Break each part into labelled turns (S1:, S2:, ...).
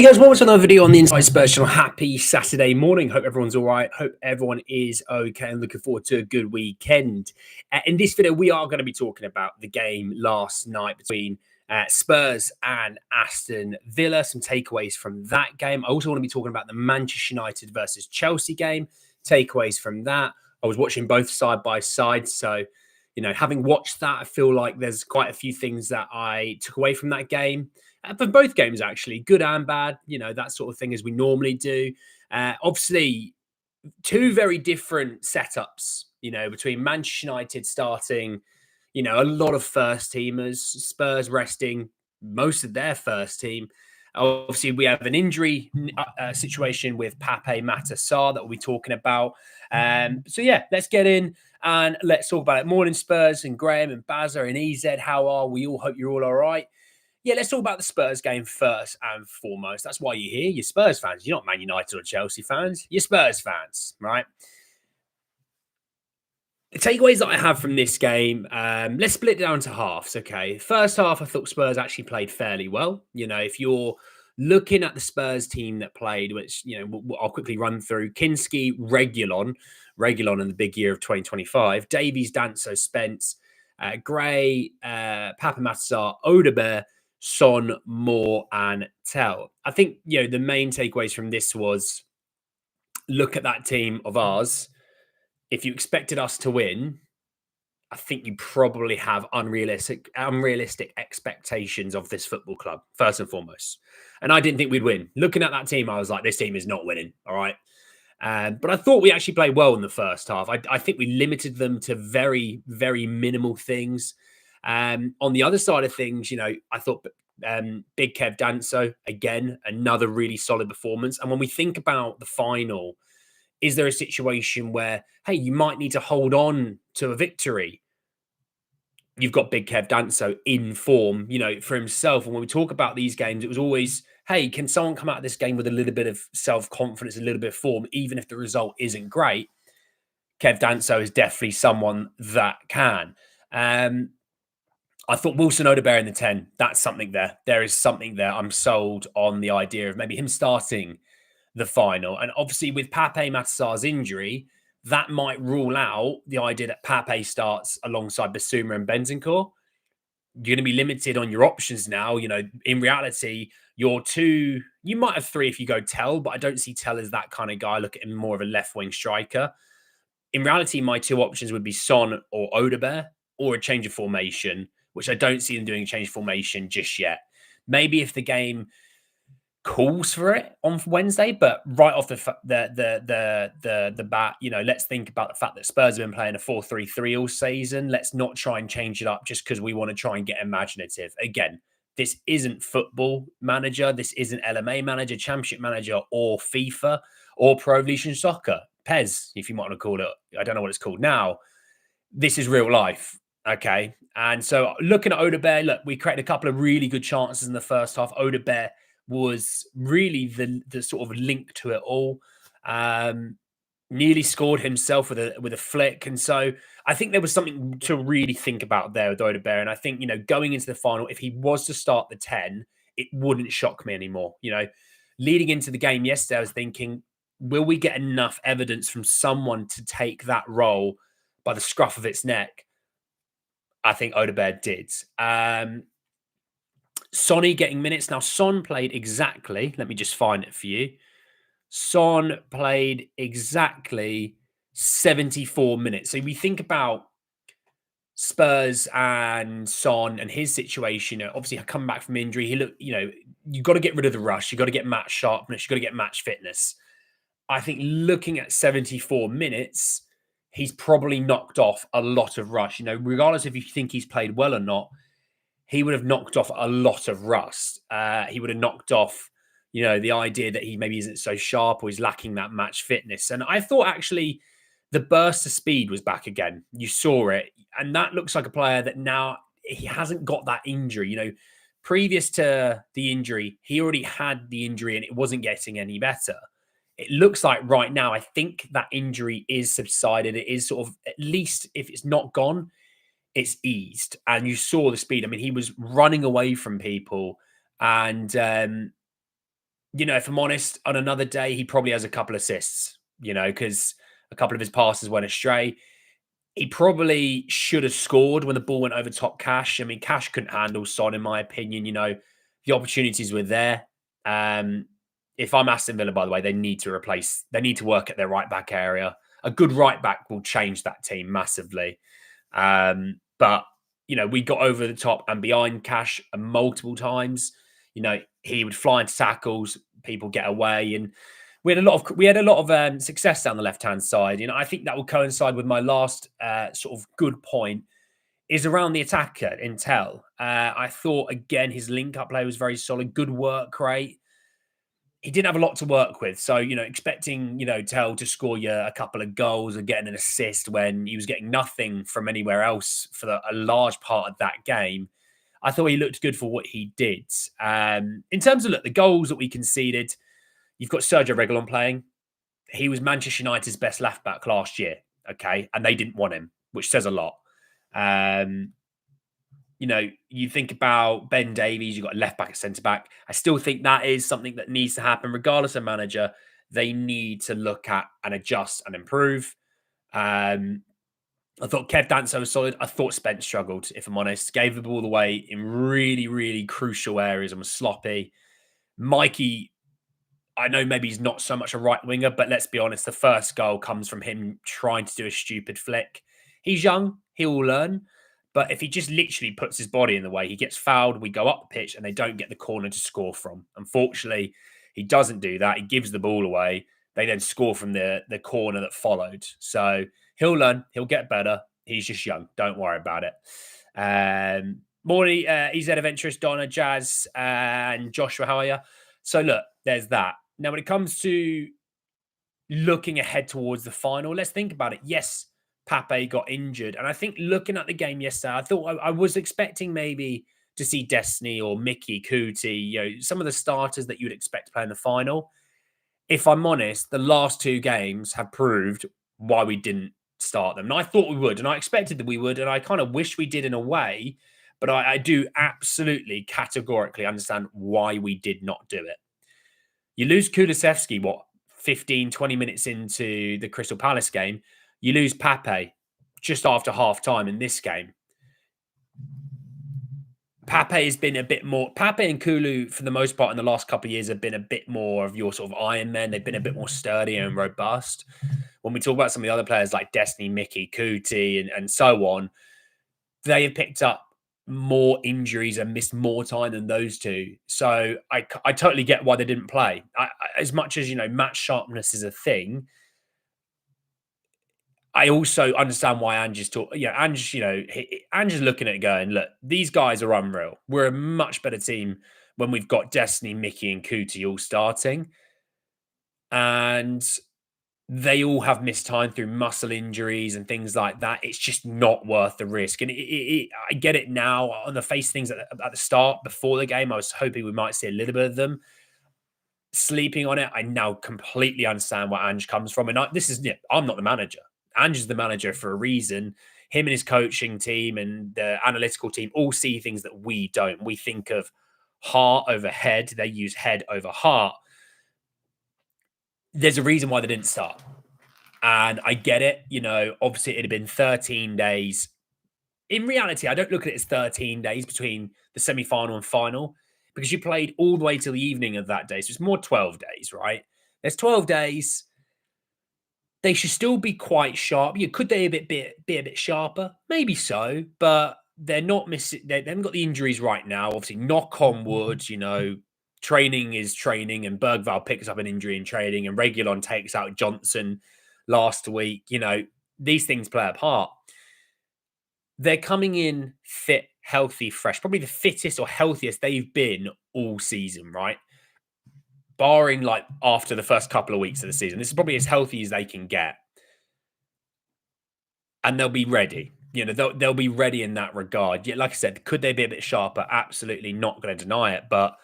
S1: Hey guys, welcome to another video on the Inside Spurs channel. Happy Saturday morning. Hope everyone's all right. Hope everyone is okay and looking forward to a good weekend. In this video, we are going to be talking about the game last night between Spurs and Aston Villa. Some takeaways from that game. I also want to be talking about the Manchester United versus Chelsea game. Takeaways from that. I was watching both side by side. So, you know, having watched that, I feel like there's quite a few things that I took away from that game. For both games, actually, good and bad, you know, that sort of thing as we normally do. Obviously, two very different setups, you know, between Manchester United starting, you know, a lot of first teamers, Spurs resting most of their first team. Obviously, we have an injury situation with Pape Matar Sarr that we'll be talking about. So, yeah, let's get in and let's talk about it. Morning, Spurs and Graham and Bazza and EZ. How are we? All hope you're all right. Yeah, let's talk about the Spurs game first and foremost. That's why you're here. You're Spurs fans. You're not Man United or Chelsea fans. You're Spurs fans, right? The takeaways that I have from this game, let's split it down into halves, okay? First half, I thought Spurs actually played fairly well. You know, if you're looking at the Spurs team that played, which, you know, I'll quickly run through. Kinski, Reguilon in the big year of 2025. Davies, Danso, Spence, Gray, Pape Matar Sarr, Odegaard, Son, Moore, and Tell. I think, you know, the main takeaways from this was look at that team of ours. If you expected us to win, I think you probably have unrealistic expectations of this football club, first and foremost. And I didn't think we'd win. Looking at that team, I was like, this team is not winning. All right. But I thought we actually played well in the first half. I think we limited them to very, very minimal things. On the other side of things, you know, I thought Big Kev Danso, again, another really solid performance. And when we think about the final, is there a situation where, hey, you might need to hold on to a victory? You've got Big Kev Danso in form, you know, for himself. And when we talk about these games, it was always, hey, can someone come out of this game with a little bit of self-confidence, a little bit of form, even if the result isn't great? Kev Danso is definitely someone that can. I thought Wilson Odegaard in the 10, that's something there. There is something there. I'm sold on the idea of maybe him starting the final. And obviously with Pape Matar Sarr's injury, that might rule out the idea that Pape starts alongside Basuma and Bentancur. You're going to be limited on your options now. You know, in reality, your two, you might have three if you go Tell, but I don't see Tell as that kind of guy. Look at him more of a left-wing striker. In reality, my two options would be Son or Odegaard, or a change of formation, which I don't see them doing a change of formation just yet. Maybe if the game calls for it on Wednesday, but right off the bat, you know, let's think about the fact that Spurs have been playing a 4-3-3 all season. Let's not try and change it up just because we want to try and get imaginative. Again, this isn't Football Manager. This isn't LMA Manager, Championship Manager, or FIFA, or Pro Evolution Soccer. PES, if you might want to call it. I don't know what it's called now. This is real life. Okay. And so looking at Odegaard, look, we created a couple of really good chances in the first half. Odegaard was really the sort of link to it all. Nearly scored himself with a flick. And so I think there was something to really think about there with Odegaard. And I think, you know, going into the final, if he was to start the 10, it wouldn't shock me anymore. You know, leading into the game yesterday, I was thinking, will we get enough evidence from someone to take that role by the scruff of its neck? I think Odegaard did. Sonny getting minutes. Now, Son played exactly, let me just find it for you. Son played exactly 74 minutes. So we think about Spurs and Son and his situation. Obviously, coming back from injury, he looked, you know, you've got to get rid of the rush. You've got to get match sharpness. You've got to get match fitness. I think looking at 74 minutes, he's probably knocked off a lot of rush. You know, regardless if you think he's played well or not, he would have knocked off a lot of rust. He would have knocked off, you know, the idea that he maybe isn't so sharp or he's lacking that match fitness. And I thought actually the burst of speed was back again. You saw it. And that looks like a player that now he hasn't got that injury. You know, previous to the injury, he already had the injury and it wasn't getting any better. It looks like right now, I think that injury is subsided. It is sort of, at least if it's not gone, it's eased. And you saw the speed. I mean, he was running away from people and If I'm honest, on another day, he probably has a couple assists, because a couple of his passes went astray. He probably should have scored when the ball went over top Cash. I mean, Cash couldn't handle Son, in my opinion. The opportunities were there. Um, if I'm Aston Villa, by the way, they need to work at their right back area. A good right back will change that team massively. But we got over the top and behind Cash multiple times. He would fly into tackles, people get away, and we had a lot of success down the left hand side. I think that will coincide with my last sort of good point is around the attacker Intel. I thought again his link up play was very solid, good work rate. He didn't have a lot to work with, so expecting Tell to score you a couple of goals and getting an assist when he was getting nothing from anywhere else for a large part of that game. I thought he looked good for what he did. In terms of the goals that we conceded, you've got Sergio Reguilon playing. He was Manchester United's best left back last year, okay, and they didn't want him, which says a lot. You think about Ben Davies, you've got a left back, a centre back. I still think that is something that needs to happen, regardless of manager. They need to look at and adjust and improve. I thought Kev Danso was solid. I thought Spence struggled, if I'm honest. Gave the ball away in really, really crucial areas and was sloppy. Mikey, I know maybe he's not so much a right winger, but let's be honest, the first goal comes from him trying to do a stupid flick. He's young, he will learn. But if he just literally puts his body in the way, he gets fouled, we go up the pitch, and they don't get the corner to score from. Unfortunately, he doesn't do that. He gives the ball away. They then score from the corner that followed. So he'll learn. He'll get better. He's just young. Don't worry about it. Morning, EZ Adventurous, Donna, Jazz, and Joshua, how are you? So look, there's that. Now, when it comes to looking ahead towards the final, let's think about it. Yes, Pape got injured. And I think looking at the game yesterday, I thought I was expecting maybe to see Destiny or Mickey, Kuti, some of the starters that you would expect to play in the final. If I'm honest, the last two games have proved why we didn't start them. And I thought we would, and I expected that we would, and I kind of wish we did in a way, but I do absolutely categorically understand why we did not do it. You lose Kulusevski, 15, 20 minutes into the Crystal Palace game. You lose Pape just after half time in this game. Pape has been a bit more. Pape and Kulu, for the most part, in the last couple of years, have been a bit more of your sort of Iron Men. They've been a bit more sturdy and robust. When we talk about some of the other players like Destiny, Mickey, Kuti, and so on, they have picked up more injuries and missed more time than those two. So I totally get why they didn't play. As much as, match sharpness is a thing, I also understand why Ange is talking. Ange, Ange is looking at it going, look, these guys are unreal. We're a much better team when we've got Destiny, Mickey, and Kuti all starting. And they all have missed time through muscle injuries and things like that. It's just not worth the risk. And I get it now. On the face of things at the start, before the game, I was hoping we might see a little bit of them. Sleeping on it, I now completely understand where Ange comes from. And I'm not the manager. Ange is the manager for a reason. Him and his coaching team and the analytical team all see things that we don't. We think of heart over head. They use head over heart. There's a reason why they didn't start. And I get it. Obviously it had been 13 days. In reality, I don't look at it as 13 days between the semi-final and final because you played all the way till the evening of that day. So it's more 12 days, right? There's 12 days. They should still be quite sharp. Could they be a bit sharper? Maybe so, but they're not missing. They haven't got the injuries right now. Obviously, knock on wood. Training is training, and Bergvall picks up an injury in training, and Reguilon takes out Johnson last week. These things play a part. They're coming in fit, healthy, fresh. Probably the fittest or healthiest they've been all season, right? Barring after the first couple of weeks of the season. This is probably as healthy as they can get. And they'll be ready. They'll be ready in that regard. Yeah, like I said, could they be a bit sharper? Absolutely not going to deny it. But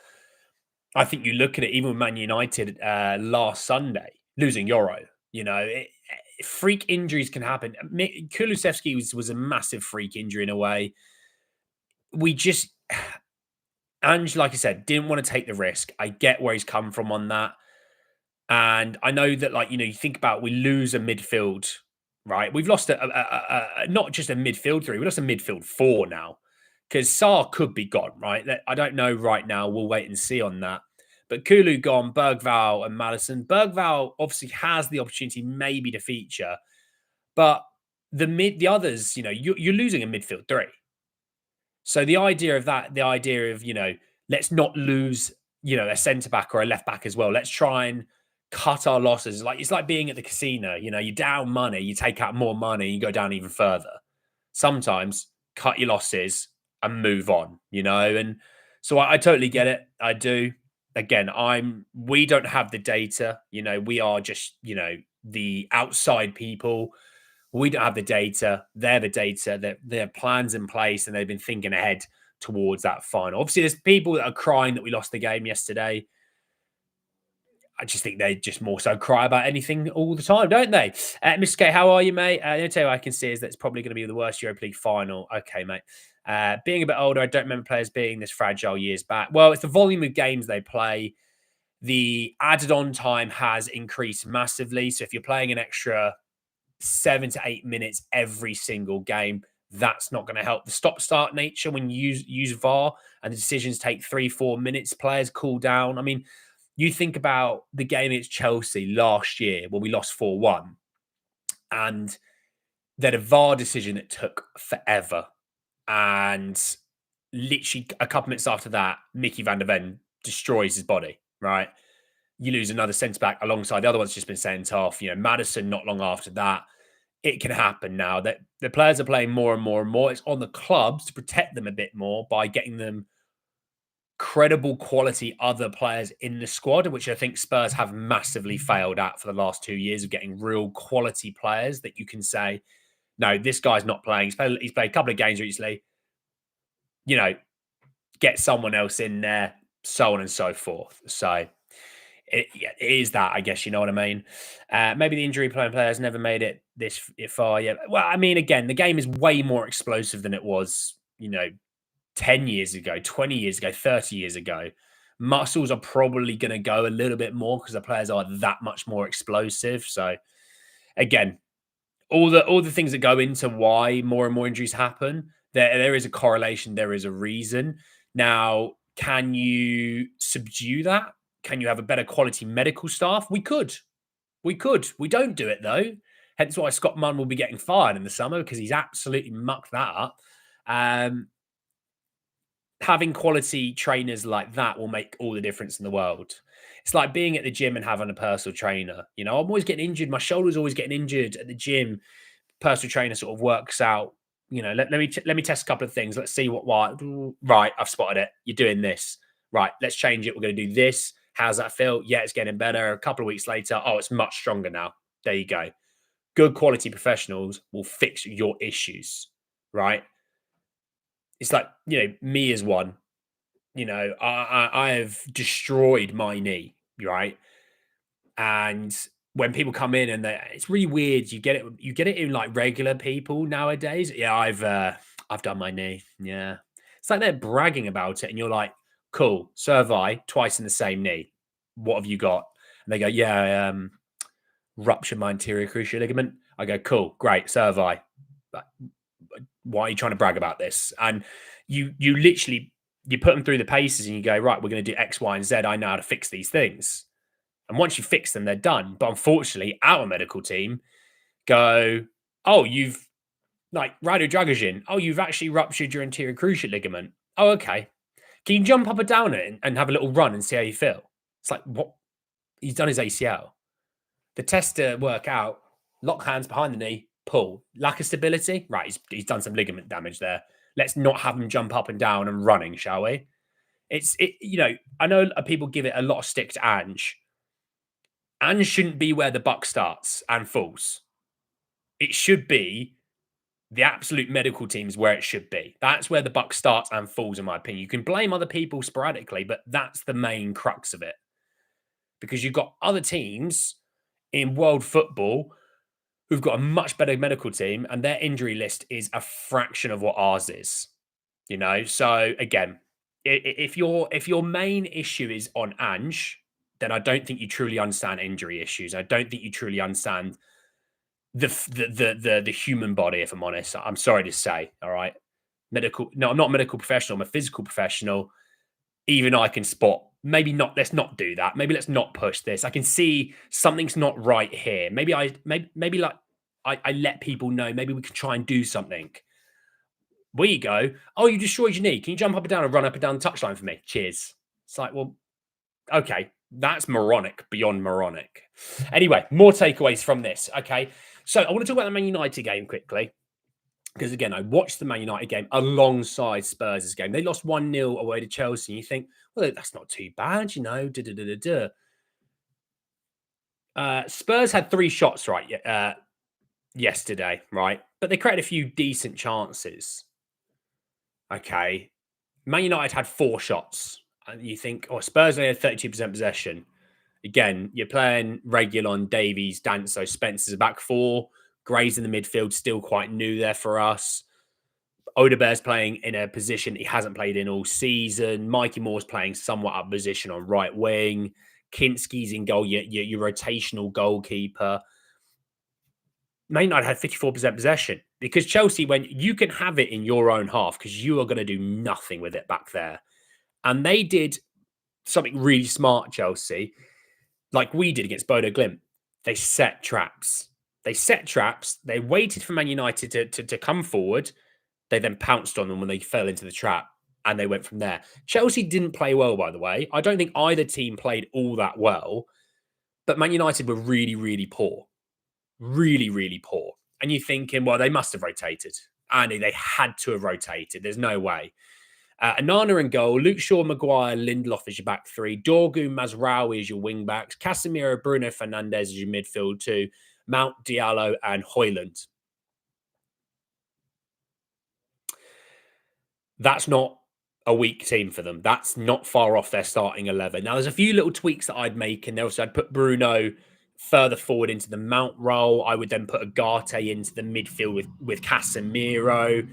S1: I think you look at it, even with Man United last Sunday, losing Euro, freak injuries can happen. Kulusevski was a massive freak injury in a way. Ange, like I said, didn't want to take the risk. I get where he's come from on that. And I know that, like, you think about we lose a midfield, right? We've lost not just a midfield three, we lost a midfield four now because Saar could be gone, right? I don't know right now. We'll wait and see on that. But Kulu gone, Bergval and Madison. Bergval obviously has the opportunity maybe to feature, but the others, you're losing a midfield three. So the idea of that, let's not lose, a centre back or a left back as well. Let's try and cut our losses. Like it's like being at the casino. You're down money, you take out more money, you go down even further. Sometimes cut your losses and move on. And so I totally get it. I do. Again, we don't have the data. We are just the outside people. We don't have the data. They're the data. Their plans in place, and they've been thinking ahead towards that final. Obviously, there's people that are crying that we lost the game yesterday. I just think they just more so cry about anything all the time, don't they? Mr. K, how are you, mate? The only thing I can see is that it's probably going to be the worst Europa League final. Okay, mate. Being a bit older, I don't remember players being this fragile years back. Well, it's the volume of games they play. The added on time has increased massively. So if you're playing an extra 7 to 8 minutes every single game, that's not going to help. The stop-start nature when you use VAR and the decisions take 3-4 minutes, players cool down. I mean, you think about the game against Chelsea last year when we lost 4-1, and they had a VAR decision that took forever. And literally a couple minutes after that, Mickey van der Ven destroys his body, right? You lose another centre-back alongside the other one's just been sent off. Madison not long after that. It can happen now that the players are playing more and more and more. It's on the clubs to protect them a bit more by getting them credible quality other players in the squad, which I think Spurs have massively failed at for the last 2 years of getting real quality players that you can say, no, this guy's not playing. He's played a couple of games recently. Get someone else in there, so on and so forth. So it is that, I guess, you know what I mean? Maybe the injury playing players never made it this far yet. Well, I mean, again, the game is way more explosive than it was, 10 years ago, 20 years ago, 30 years ago. Muscles are probably going to go a little bit more because the players are that much more explosive. So, again, all the things that go into why more and more injuries happen, there is a correlation, there is a reason. Now, can you subdue that? Can you have a better quality medical staff? We could. We don't do it, though. Hence why Scott Munn will be getting fired in the summer because he's absolutely mucked that up. Having quality trainers like that will make all the difference in the world. It's like being at the gym and having a personal trainer. I'm always getting injured. My shoulder's always getting injured at the gym. Personal trainer sort of works out. Let me test a couple of things. Let's see why. Right, I've spotted it. You're doing this. Right, let's change it. We're going to do this. How's that feel? Yeah, it's getting better. A couple of weeks later, it's much stronger now. There you go. Good quality professionals will fix your issues, right? It's like, me as one. I have destroyed my knee, right? And when people come in and it's really weird. You get it in like regular people nowadays. Yeah, I've done my knee. Yeah. It's like they're bragging about it and you're like, cool, so have I, twice in the same knee. What have you got? And they go, yeah, ruptured my anterior cruciate ligament. I go, cool, great, so have I. But why are you trying to brag about this? And you literally, you put them through the paces and you go, right, we're going to do X, Y, and Z. I know how to fix these things. And once you fix them, they're done. But unfortunately, our medical team go, oh, you've like Radu Dragojin. Oh, you've actually ruptured your anterior cruciate ligament. Oh, okay. Can you jump up and down it and have a little run and see how you feel? It's like, what? He's done his ACL. The test to work out, lock hands behind the knee, pull. Lack of stability. Right, he's done some ligament damage there. Let's not have him jump up and down and running, shall we? I know people give it a lot of stick to Ange. Ange shouldn't be where the buck starts and falls. It should be the absolute medical teams where it should be. That's where the buck starts and falls, in my opinion. You can blame other people sporadically, but that's the main crux of it. Because you've got other teams in world football who've got a much better medical team, and their injury list is a fraction of what ours is. So again, if your main issue is on Ange, then I don't think you truly understand injury issues. I don't think you truly understand the human body. If I'm honest, I'm sorry to say. All right, medical. No, I'm not a medical professional. I'm a physical professional. Even I can spot. Maybe not. Let's not do that. Maybe let's not push this. I can see something's not right here. Maybe like I let people know. Maybe we can try and do something. We go. Oh, you destroyed your knee. Can you jump up and down and run up and down the touchline for me? Cheers. It's like, well, okay, that's moronic beyond moronic. Anyway, more takeaways from this. Okay, so I want to talk about the Man United game quickly because again, I watched the Man United game alongside Spurs' game. They lost 1-0 away to Chelsea. And you think, well, that's not too bad, you know. Spurs had 3 shots right yesterday, right? But they created a few decent chances. Okay, Man United had 4 shots. And you think, oh, Spurs only had 32% possession. Again, you're playing Reguilon, Davies, Danso, Spencer's a back 4. Gray's in the midfield, still quite new there for us. Odebear's playing in a position he hasn't played in all season. Mikey Moore's playing somewhat up position on right wing. Kinski's in goal, your rotational goalkeeper. Man United had 54% possession because Chelsea, when you can have it in your own half because you are going to do nothing with it back there. And they did something really smart, Chelsea, like we did against Bodo Glimt. They set traps. They waited for Man United to come forward. They then pounced on them when they fell into the trap and they went from there. Chelsea didn't play well, by the way. I don't think either team played all that well, but Man United were really, really poor. Really, really poor. And you're thinking, well, they must have rotated. Andy, they had to have rotated. There's no way. Anana in goal, Luke Shaw, Maguire, Lindelof is your back 3, Dorgu, Mazraoui is your wing backs, Casemiro, Bruno Fernandes is your midfield 2, Mount, Diallo, and Højlund. That's not a weak team for them. That's not far off their starting 11. Now, there's a few little tweaks that I'd make in there. So I'd put Bruno further forward into the Mount role. I would then put Agate into the midfield with Casemiro.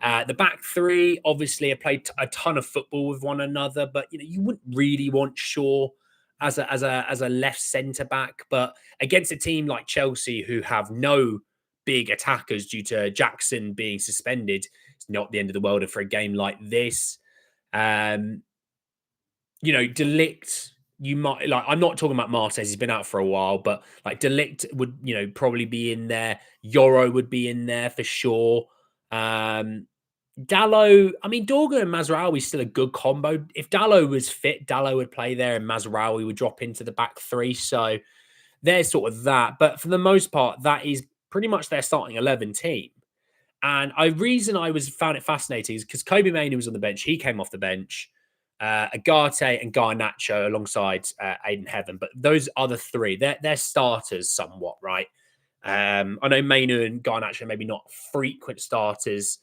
S1: The back 3, obviously, have played a ton of football with one another, but you wouldn't really want Shaw as a left centre back. But against a team like Chelsea, who have no big attackers due to Jackson being suspended, it's not the end of the world for a game like this. De Ligt, you might like. I'm not talking about Martes; he's been out for a while, but like De Ligt would, probably be in there. Yoro would be in there for sure. Dallo, I mean, Dorgu and Mazraoui is still a good combo. If Dallo was fit, Dallo would play there, and Mazraoui would drop into the back 3. So there's sort of that. But for the most part, that is pretty much their starting 11 team. And reason I found it fascinating is because Kobe Mainoo was on the bench. He came off the bench. Agate and Garnacho alongside Aiden Heaven. But those other 3, they're starters somewhat, right? I know Mainoo and Garnacho maybe not frequent starters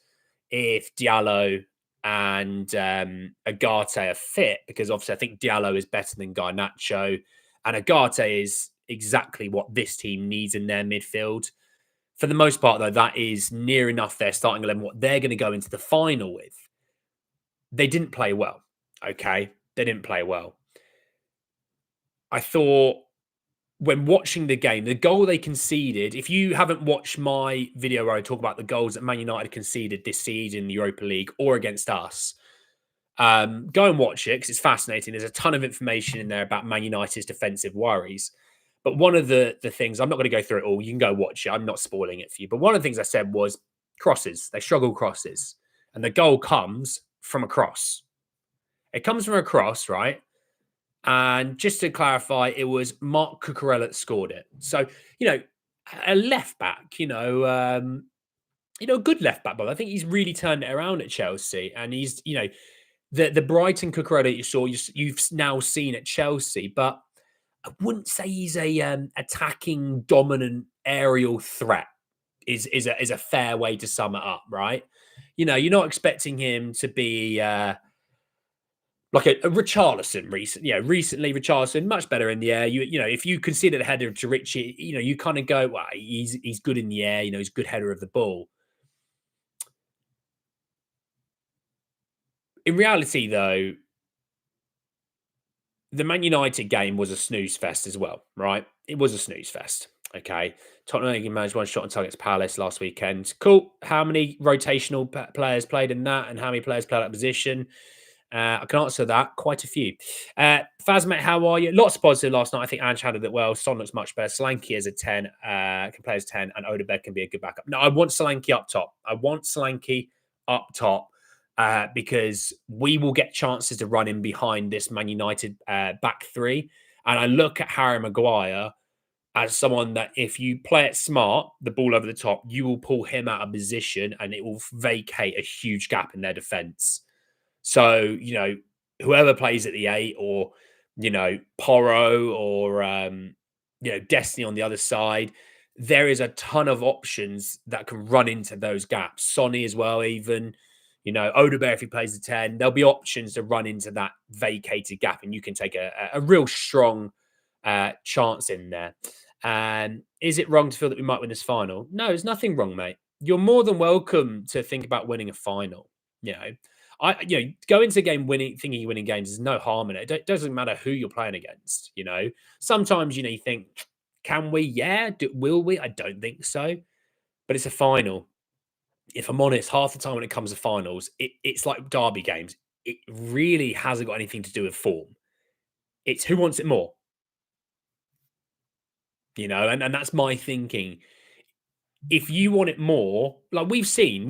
S1: if Diallo and Agate are fit, because obviously I think Diallo is better than Garnacho. And Agate is exactly what this team needs in their midfield. For the most part, though, that is near enough their starting 11, what they're going to go into the final with. They didn't play well, okay? They didn't play well. I thought when watching the game, the goal they conceded, if you haven't watched my video where I talk about the goals that Man United conceded this season in the Europa League or against us, go and watch it because it's fascinating. There's a ton of information in there about Man United's defensive worries. But one of the things, I'm not going to go through it all. You can go watch it. I'm not spoiling it for you. But one of the things I said was crosses. They struggle crosses. And the goal comes from a cross. It comes from a cross, right? And just to clarify, it was Mark Cucurella that scored it. So, a left back, a good left back, but I think he's really turned it around at Chelsea. And he's, the Brighton Cucurella you saw, you've now seen at Chelsea, but I wouldn't say he's a attacking, dominant aerial threat. Is a fair way to sum it up, right? You're not expecting him to be like a Richarlison recently Richarlison much better in the air. If you consider the header to Richie, you kind of go, well, he's good in the air. He's a good header of the ball. In reality, though, the Man United game was a snooze fest as well, right? It was a snooze fest. Okay. Tottenham only managed one shot on target to Palace last weekend. Cool. How many rotational players played in that and how many players played that position? I can answer that. Quite a few. Fazmet, how are you? Lots of positive last night. I think Ange handled it well. Son looks much better. Solanke is a 10, can play as 10, and Odebeck can be a good backup. No, I want Solanke up top. I want Solanke up top because we will get chances to run in behind this Man United back three. And I look at Harry Maguire as someone that if you play it smart, the ball over the top, you will pull him out of position and it will vacate a huge gap in their defense. So, whoever plays at the 8 or, Porro or, Destiny on the other side, there is a ton of options that can run into those gaps. Sonny as well, even, Odebear if he plays the 10, there'll be options to run into that vacated gap and you can take a real strong chance in there. And is it wrong to feel that we might win this final? No, there's nothing wrong, mate. You're more than welcome to think about winning a final. You know, go into a game thinking you're winning games. There's no harm in it. It doesn't matter who you're playing against. Sometimes you think, can we? Yeah, will we? I don't think so. But it's a final. If I'm honest, half the time when it comes to finals, it's like derby games. It really hasn't got anything to do with form. It's who wants it more. And that's my thinking. If you want it more, like we've seen,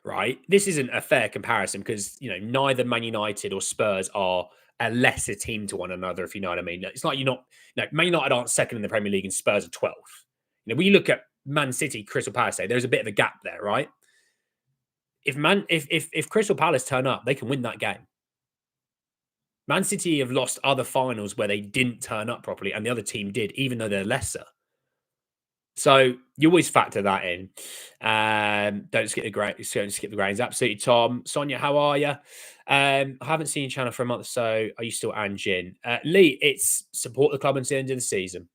S1: right? This isn't a fair comparison because neither Man United or Spurs are a lesser team to one another, if you know what I mean. It's like Man United aren't second in the Premier League and Spurs are 12th. When you look at Man City, Crystal Palace, there's a bit of a gap there, right? If Crystal Palace turn up, they can win that game. Man City have lost other finals where they didn't turn up properly and the other team did, even though they're lesser. So you always factor that in. Don't skip the grains. Absolutely, Tom. Sonia, how are you? I haven't seen your channel for a month, so are you still ange in? Lee, it's support the club until the end of the season.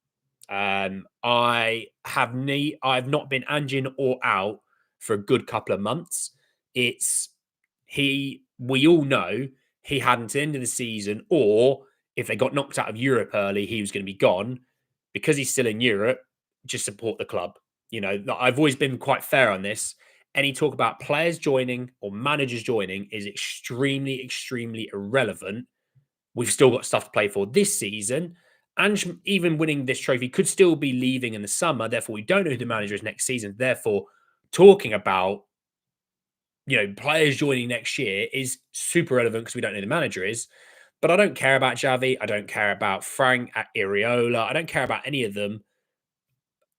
S1: I have not been ange in or out for a good couple of months. We all know he had until the end of the season, or if they got knocked out of Europe early, he was going to be gone. Because he's still in Europe, just support the club. I've always been quite fair on this. Any talk about players joining or managers joining is extremely, extremely irrelevant. We've still got stuff to play for this season. And even winning this trophy could still be leaving in the summer. Therefore, we don't know who the manager is next season. Therefore, talking about players joining next year is super relevant because we don't know who the manager is. But I don't care about Xavi. I don't care about Frank at Iriola. I don't care about any of them.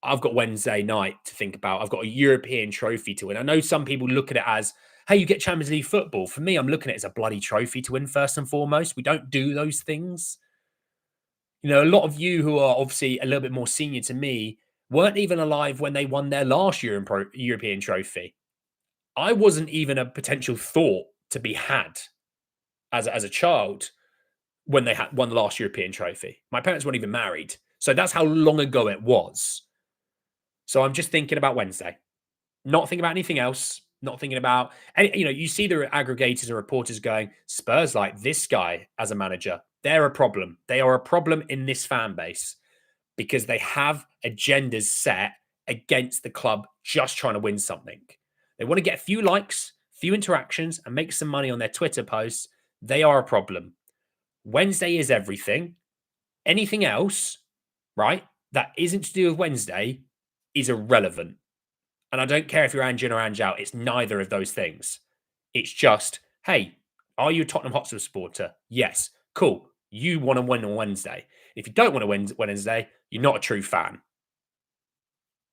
S1: I've got Wednesday night to think about. I've got a European trophy to win. I know some people look at it as, hey, you get Champions League football. For me, I'm looking at it as a bloody trophy to win first and foremost. We don't do those things. A lot of you who are obviously a little bit more senior to me weren't even alive when they won their last European trophy. I wasn't even a potential thought to be had as a child when they had won the last European trophy. My parents weren't even married. So that's how long ago it was. So I'm just thinking about Wednesday, not thinking about anything else, not thinking about any, you see the aggregators and reporters going, Spurs like this guy as a manager. They're a problem. They are a problem in this fan base because they have agendas set against the club just trying to win something. They want to get a few likes, few interactions, and make some money on their Twitter posts. They are a problem. Wednesday is everything. Anything else, right, that isn't to do with Wednesday is irrelevant. And I don't care if you're ange in or ange out. It's neither of those things. It's just, hey, are you a Tottenham Hotspur supporter? Yes. Cool. You want to win on Wednesday. If you don't want to win Wednesday, you're not a true fan.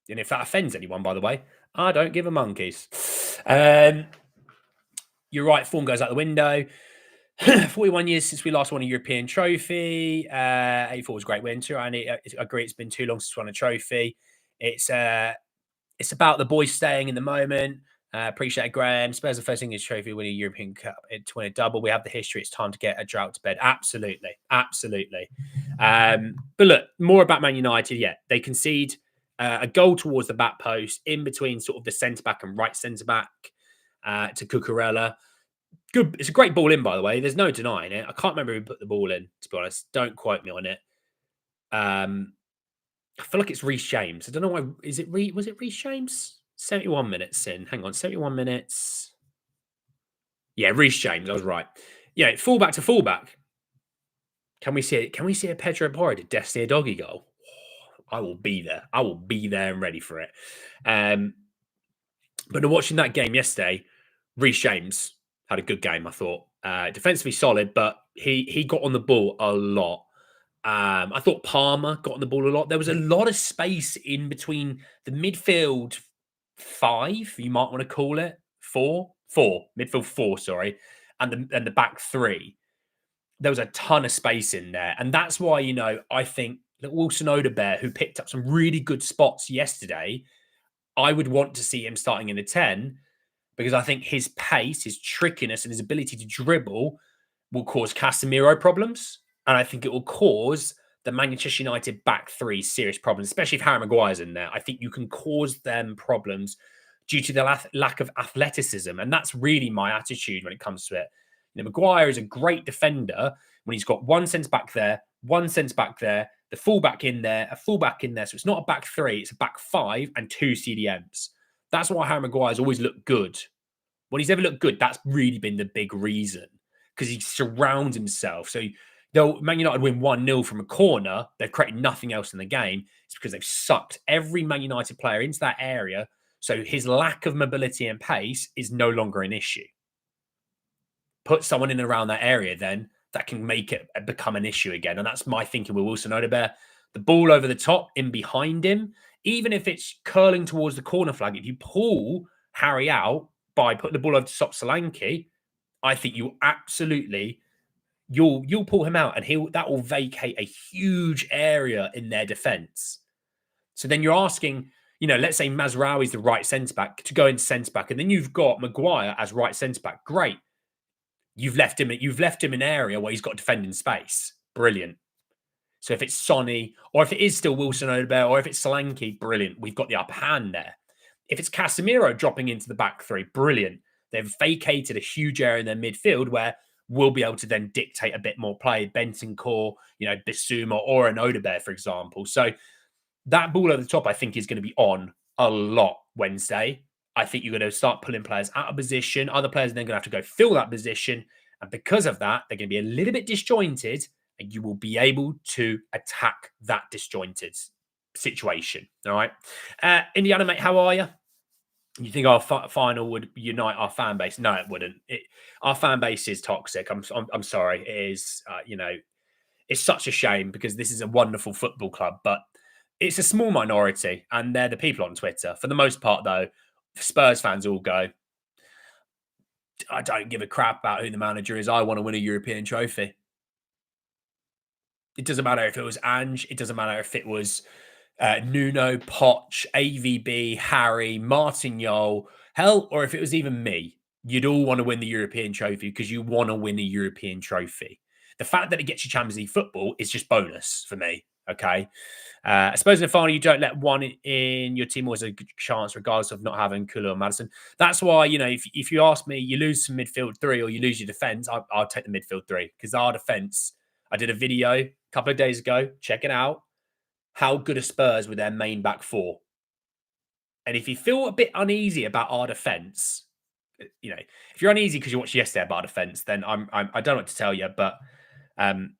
S1: And if that offends anyone, by the way, I don't give a monkeys. You're right. Form goes out the window. 41 years since we last won a European trophy. 84 was a great win too. I agree it's been too long since we won a trophy. It's about the boys staying in the moment. Appreciate it, Graham. Spurs the first English trophy, winning a European Cup, to win a double. We have the history. It's time to get a drought to bed. Absolutely. Absolutely. But look, more about Man United. Yeah, they concede a goal towards the back post in between sort of the centre-back and right centre-back to Cucurella. Good. It's a great ball in, by the way. There's no denying it. I can't remember who put the ball in, to be honest. Don't quote me on it. I feel like it's Reece James. I don't know why. Was it Reece James? 71 minutes in. Hang on, 71 minutes. Yeah, Reece James. I was right. Yeah, fullback to fullback. Can we see it? Can we see a Pedro Porro to Destiny a doggy goal? I will be there. I will be there and ready for it. Um, but watching that game yesterday, Reece James had a good game. I thought defensively solid, but he got on the ball a lot. I thought Palmer got on the ball a lot. There was a lot of space in between the midfield five, you might want to call it four midfield four, sorry, and the back three. There was a ton of space in there, and that's why I think that Wilson Odebear, who picked up some really good spots yesterday, I would want to see him starting in a 10 because I think his pace, his trickiness, and his ability to dribble will cause Casemiro problems. And I think it will cause the Manchester United back three serious problems, especially if Harry Maguire's in there. I think you can cause them problems due to the lack of athleticism. And that's really my attitude when it comes to it. Maguire is a great defender when he's got one centre back there, one centre back there, the fullback in there, a fullback in there. So it's not a back three, it's a back five and two CDMs. That's why Harry Maguire's always looked good. When he's ever looked good, that's really been the big reason because he surrounds himself. So though Man United win 1-0 from a corner, they've created nothing else in the game. It's because they've sucked every Man United player into that area. So his lack of mobility and pace is no longer an issue. Put someone in and around that area then that can make it become an issue again. And that's my thinking with Wilson Odebear. The ball over the top, in behind him, even if it's curling towards the corner flag, if you pull Harry out by putting the ball over to stop Solanke, I think you'll pull him out and that will vacate a huge area in their defense. So then you're asking, let's say Mazraoui's the right centre back to go into centre back, and then you've got Maguire as right centre back. Great. You've left him in an area where he's got defending space. Brilliant. So if it's Sonny, or if it is still Wilson Odebear, or if it's Solanke, brilliant. We've got the upper hand there. If it's Casemiro dropping into the back three, brilliant. They've vacated a huge area in their midfield where we'll be able to then dictate a bit more play. Bentancur, Bissouma, or an Odebear, for example. So that ball over the top, I think, is going to be on a lot Wednesday. I think you're going to start pulling players out of position. Other players are then going to have to go fill that position. And because of that, they're going to be a little bit disjointed, and you will be able to attack that disjointed situation. All right. Indiana, mate, how are you? You think our final would unite our fan base? No, it wouldn't. Our fan base is toxic. I'm sorry. It is, it's such a shame because this is a wonderful football club, but it's a small minority, and they're the people on Twitter. For the most part, though, Spurs fans all go, I don't give a crap about who the manager is. I want to win a European trophy. It doesn't matter if it was Ange. It doesn't matter if it was Nuno, Poch, AVB, Harry, Martin Yol, hell, or if it was even me. You'd all want to win the European trophy because you want to win a European trophy. The fact that it gets you Champions League football is just bonus for me. Okay. I suppose in the final, you don't let one in your team always a good chance, regardless of not having Kulu or Madison. That's why, if you ask me, you lose some midfield three or you lose your defense, I'll take the midfield three because our defense, I did a video a couple of days ago. Check it out. How good are Spurs with their main back four? And if you feel a bit uneasy about our defense, if you're uneasy because you watched yesterday about our defense, then I don't know what to tell you, but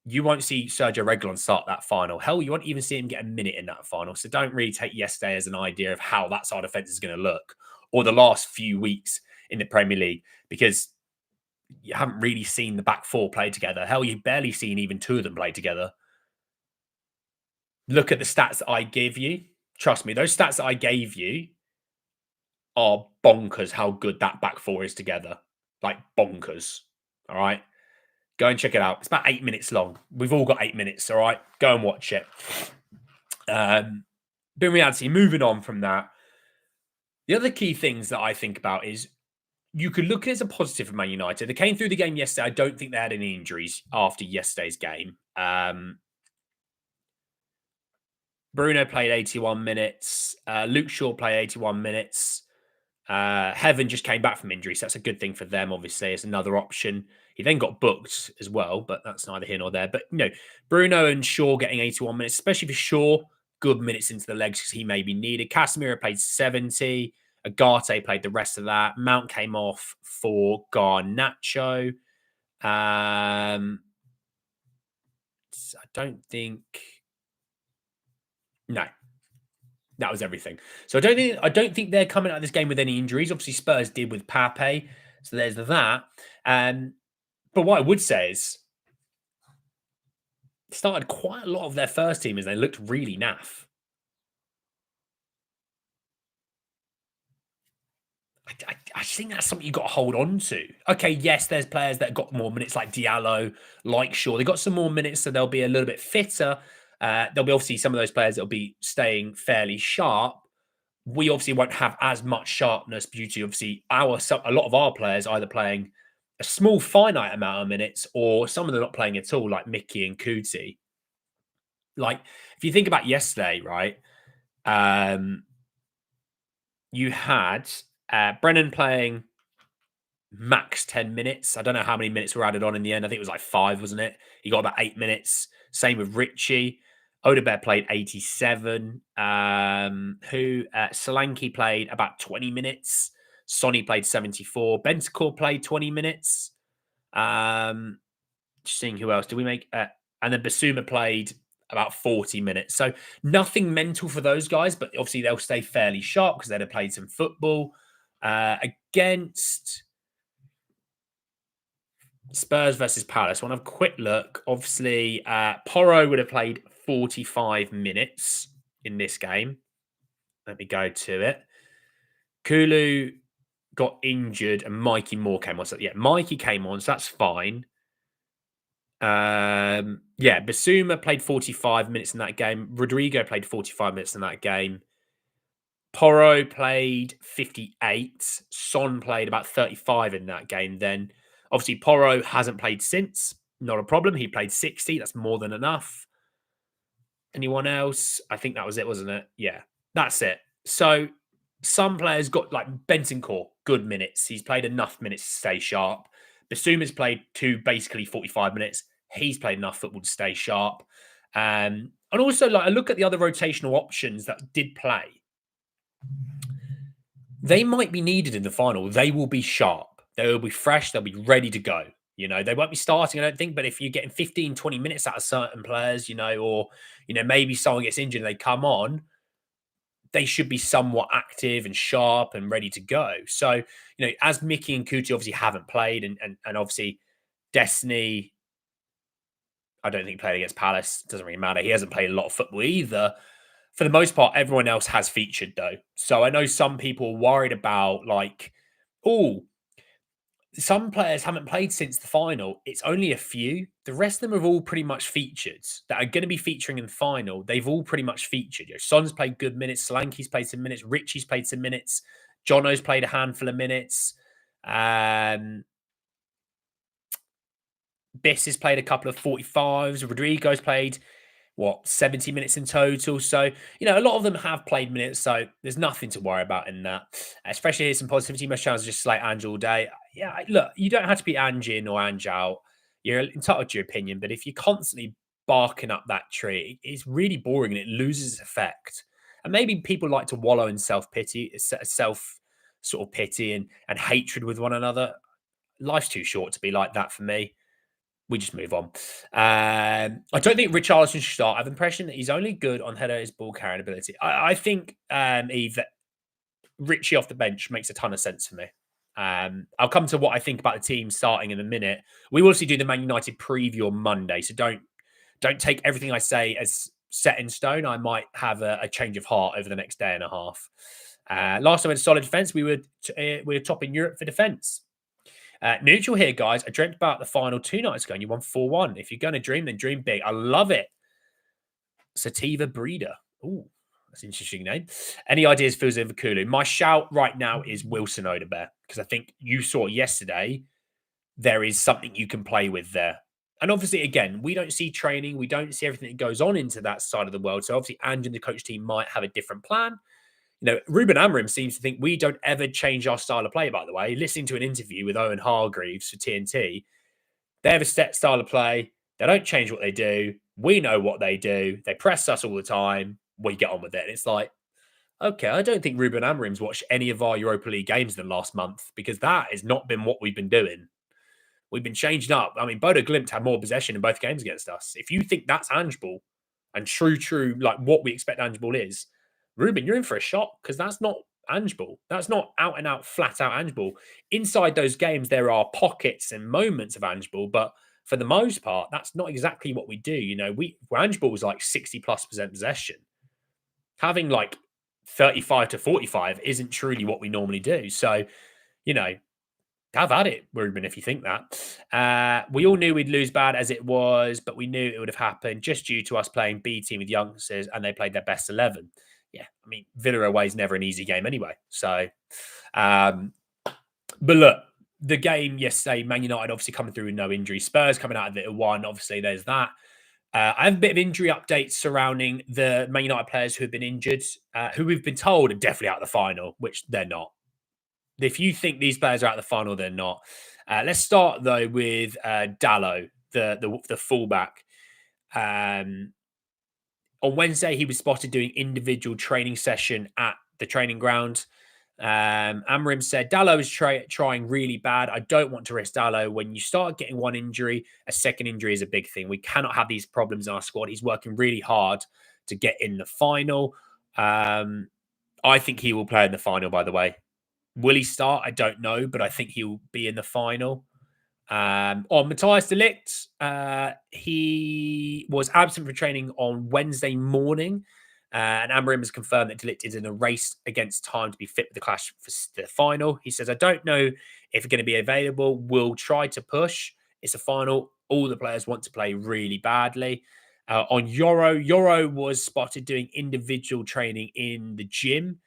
S1: you won't see Sergio Reguilon start that final. Hell, you won't even see him get a minute in that final. So don't really take yesterday as an idea of how that side defense is going to look, or the last few weeks in the Premier League, because you haven't really seen the back four play together. Hell, you've barely seen even two of them play together. Look at the stats that I gave you. Trust me, those stats that I gave you are bonkers how good that back four is together. Like bonkers. All right. Go and check it out. It's about 8 minutes long. We've all got 8 minutes. All right. Go and watch it. But in reality, moving on from that, the other key things that I think about is you could look at it as a positive for Man United. They came through the game yesterday. I don't think they had any injuries after yesterday's game. Bruno played 81 minutes. Luke Shaw played 81 minutes. Heaven just came back from injury, so that's a good thing for them. Obviously, it's another option. He then got booked as well, but that's neither here nor there. But Bruno and Shaw getting 81 minutes, especially for Shaw, good minutes into the legs because he may be needed. Casemiro played 70. Agate played the rest of that. Mount came off for Garnacho. I don't think. No, that was everything. So I don't think they're coming out of this game with any injuries. Obviously, Spurs did with Pape, so there's that. But what I would say is, started quite a lot of their first team as they looked really naff. I just think that's something you got to hold on to. Okay, yes, there's players that got more minutes like Diallo, like Shaw. They got some more minutes, so they'll be a little bit fitter. There'll be obviously some of those players that'll be staying fairly sharp. We obviously won't have as much sharpness due to obviously a lot of our players either playing a small finite amount of minutes or some of them not playing at all, like Mickey and Kuti. Like if you think about yesterday, right? Um, you had Brennan playing max 10 minutes. I don't know how many minutes were added on in the end. I think it was like 5, wasn't it? He got about 8 minutes. Same with Richie. Odebert played 87. Solanke played about 20 minutes. Sonny played 74. Bentancur played 20 minutes. Just seeing who else. Did we make... and then Basuma played about 40 minutes. So nothing mental for those guys, but obviously they'll stay fairly sharp because they'd have played some football. Against Spurs versus Palace, want to have a quick look. Obviously, Porro would have played 45 minutes in this game. Let me go to it. Kulu got injured and Mikey Moore came on. So, yeah, Mikey came on, so that's fine. Basuma played 45 minutes in that game. Rodrigo played 45 minutes in that game. Porro played 58. Son played about 35 in that game. Then, obviously, Porro hasn't played since. Not a problem. He played 60. That's more than enough. Anyone else? I think that was it, wasn't it? Yeah, that's it. So, some players got like Bentancur, good minutes. He's played enough minutes to stay sharp. Basuma's played basically 45 minutes. He's played enough football to stay sharp. And also, like I look at the other rotational options that did play. They might be needed in the final. They will be sharp. They will be fresh. They'll be ready to go. They won't be starting, I don't think. But if you're getting 15, 20 minutes out of certain players, or, maybe someone gets injured and they come on, they should be somewhat active and sharp and ready to go. So, as Mickey and Kuti obviously haven't played and obviously Destiny, I don't think played against Palace. It doesn't really matter. He hasn't played a lot of football either. For the most part, everyone else has featured though. So I know some people are worried about some players haven't played since the final. It's only a few. The rest of them have all pretty much featured that are going to be featuring in the final. They've all pretty much featured. Son's played good minutes. Solanke's played some minutes. Richie's played some minutes. Jono's played a handful of minutes. Biss has played a couple of 45s. Rodrigo's played 70 minutes in total. So, a lot of them have played minutes. So there's nothing to worry about in that. Especially here's some positivity. Most channels just like Ange all day. Yeah, look, you don't have to be Ange in or Ange out. You're entitled to your opinion. But if you're constantly barking up that tree, it's really boring and it loses its effect. And maybe people like to wallow in self-pity, self sort of pity and hatred with one another. Life's too short to be like that for me. We just move on. I don't think Richarlison should start. I have the impression that he's only good on header ball carrying ability. I think, Eve, that Richie off the bench makes a ton of sense for me. I'll come to what I think about the team starting in a minute. We will also do the Man United preview on Monday, so don't take everything I say as set in stone. I might have a change of heart over the next day and a half. Last time we had a solid defence, we were top in Europe for defence. Neutral here, guys. I dreamt about the final 2 nights ago and you won 4-1. If you're going to dream, then dream big. I love it. Sativa Breeder. Ooh, that's an interesting name. Any ideas for Kulu? My shout right now is Wilson Odebert because I think you saw yesterday there is something you can play with there. And obviously, again, we don't see training. We don't see everything that goes on into that side of the world. So obviously, Ange and the coach team might have a different plan. Ruben Amorim seems to think we don't ever change our style of play, by the way. Listening to an interview with Owen Hargreaves for TNT, they have a set style of play. They don't change what they do. We know what they do. They press us all the time. We get on with it. And it's like, okay, I don't think Ruben Amorim's watched any of our Europa League games in the last month because that has not been what we've been doing. We've been changing up. I mean, Bodo Glimt had more possession in both games against us. If you think that's ange ball and true, like what we expect ange ball is, Ruben, you're in for a shock because that's not ange ball. That's not out and out, flat out ange ball. Inside those games, there are pockets and moments of ange ball, but for the most part, that's not exactly what we do. Ange ball was like 60+% possession. Having like 35 to 45 isn't truly what we normally do. So, you know, have at it, Ruben, if you think that. We all knew we'd lose bad as it was, but we knew it would have happened just due to us playing B team with youngsters and they played their best 11. Yeah, I mean, Villa away is never an easy game anyway. So, but look, the game yesterday, Man United obviously coming through with no injury. Spurs coming out of it at 1. Obviously, there's that. I have a bit of injury updates surrounding the Man United players who have been injured, who we've been told are definitely out of the final, which they're not. If you think these players are out of the final, they're not. Let's start though with Dallo, the fullback. On Wednesday, he was spotted doing individual training session at the training ground. Amorim said, Dallo is trying really bad. I don't want to risk Dallo. When you start getting one injury, a second injury is a big thing. We cannot have these problems in our squad. He's working really hard to get in the final. I think he will play in the final, by the way. Will he start? I don't know, but I think he'll be in the final. On Matthias de Ligt, he was absent for training on Wednesday morning. And Amorim has confirmed that de Ligt is in a race against time to be fit for the clash for the final. He says, I don't know if it's going to be available. We'll try to push. It's a final. All the players want to play really badly. On Yoro was spotted doing individual training in the gym.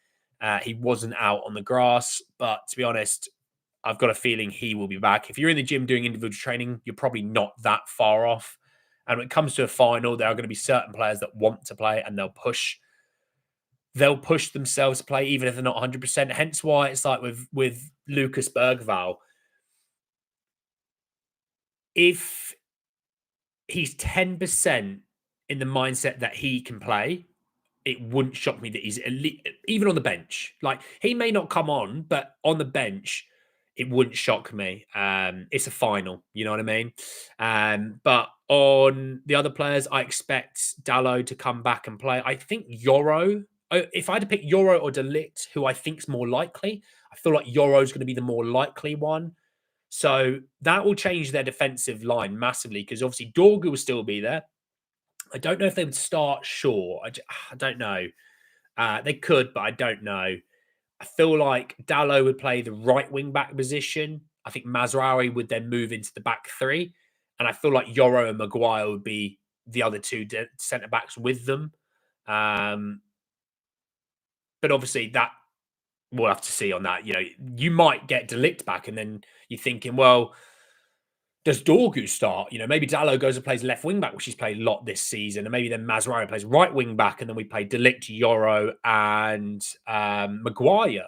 S1: He wasn't out on the grass, but to be honest, I've got a feeling he will be back. If you're in the gym doing individual training, you're probably not that far off. And when it comes to a final, there are going to be certain players that want to play and they'll push themselves to play, even if they're not 100%. Hence why it's like with Lucas Bergvall. If he's 10% in the mindset that he can play, it wouldn't shock me that he's elite, even on the bench. Like, he may not come on, but on the bench, it wouldn't shock me. It's a final, you know what I mean? But on the other players, I expect Dallo to come back and play. I think Yoro, if I had to pick Yoro or de Ligt, who I think's more likely, I feel like Yoro's going to be the more likely one. So that will change their defensive line massively because obviously Dorgu will still be there. I don't know if they would start Shaw. I don't know. They could, but I don't know. I feel like Dallo would play the right wing back position. I think Mazraoui would then move into the back 3. And I feel like Yoro and Maguire would be the other 2 centre backs with them. But obviously that we'll have to see on that. You might get de Ligt back and then you're thinking, well, does Dorgu start? Maybe Dallo goes and plays left wing back, which he's played a lot this season, and maybe then Mazraoui plays right wing back, and then we play de Ligt, Yoro, and Maguire.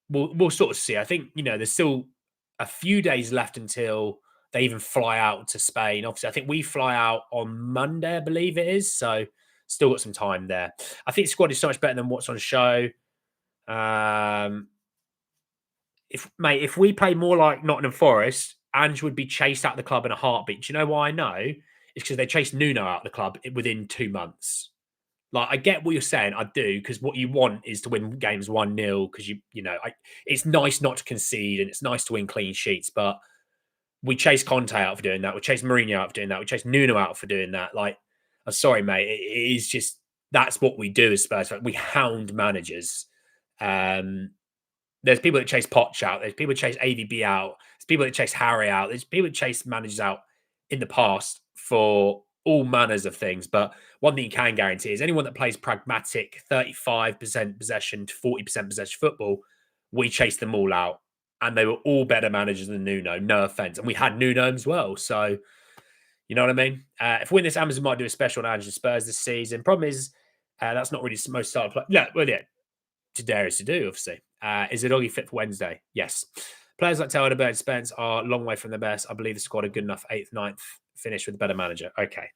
S1: We'll sort of see. I think there's still a few days left until they even fly out to Spain. Obviously, I think we fly out on Monday, I believe it is. So still got some time there. I think the squad is so much better than what's on show. If we play more like Nottingham Forest, Ange would be chased out of the club in a heartbeat. Do you know why I know? It's because they chased Nuno out of the club within 2 months. Like, I get what you're saying. I do, because what you want is to win games 1-0 because it's nice not to concede and it's nice to win clean sheets, but we chased Conte out for doing that. We chased Mourinho out for doing that. We chased Nuno out for doing that. Like, I'm sorry, mate. It is just, that's what we do as Spurs. We hound managers. There's people that chase Poch out. There's people that chase AVB out. There's people that chase Harry out. There's people that chase managers out in the past for all manners of things. But one thing you can guarantee is anyone that plays pragmatic 35% possession to 40% possession football, we chased them all out. And they were all better managers than Nuno, no offense. And we had Nuno as well. So, you know what I mean? If we win this, Amazon might do a special on Ange and Spurs this season. Problem is, That's not really most started play. No, well, yeah, to do, obviously. Is it Oggy fit for Wednesday? Yes. Players like Taylor Bird Spence are a long way from the best. I believe the squad are good enough 8th, ninth finish with a better manager. Okay.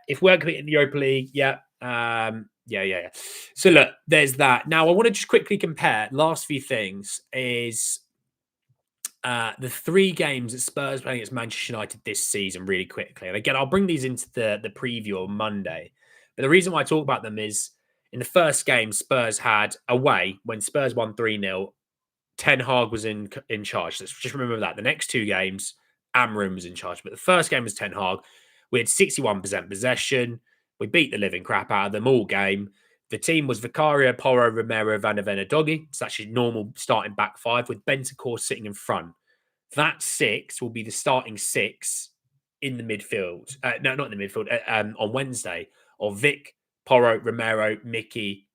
S1: If we're competing in the Europa League, yeah. Yeah. So look, there's that. Now I want to just quickly compare last few things is the 3 games that Spurs playing against Manchester United this season really quickly. And again, I'll bring these into the preview on Monday. But the reason why I talk about them is in the first game, Spurs had away when Spurs won 3-0. Ten Hag was in charge. Let's just remember that. The next 2 games, Amram was in charge. But the first game was Ten Hag. We had 61% possession. We beat the living crap out of them all game. The team was Vicario, Porro, Romero, Van der Ven, Doggy. It's actually normal starting back 5 with Bentancur sitting in front. That 6 will be the starting 6 in the midfield. No, not in the midfield. On Wednesday, of Vic, Porro, Romero, Mickey,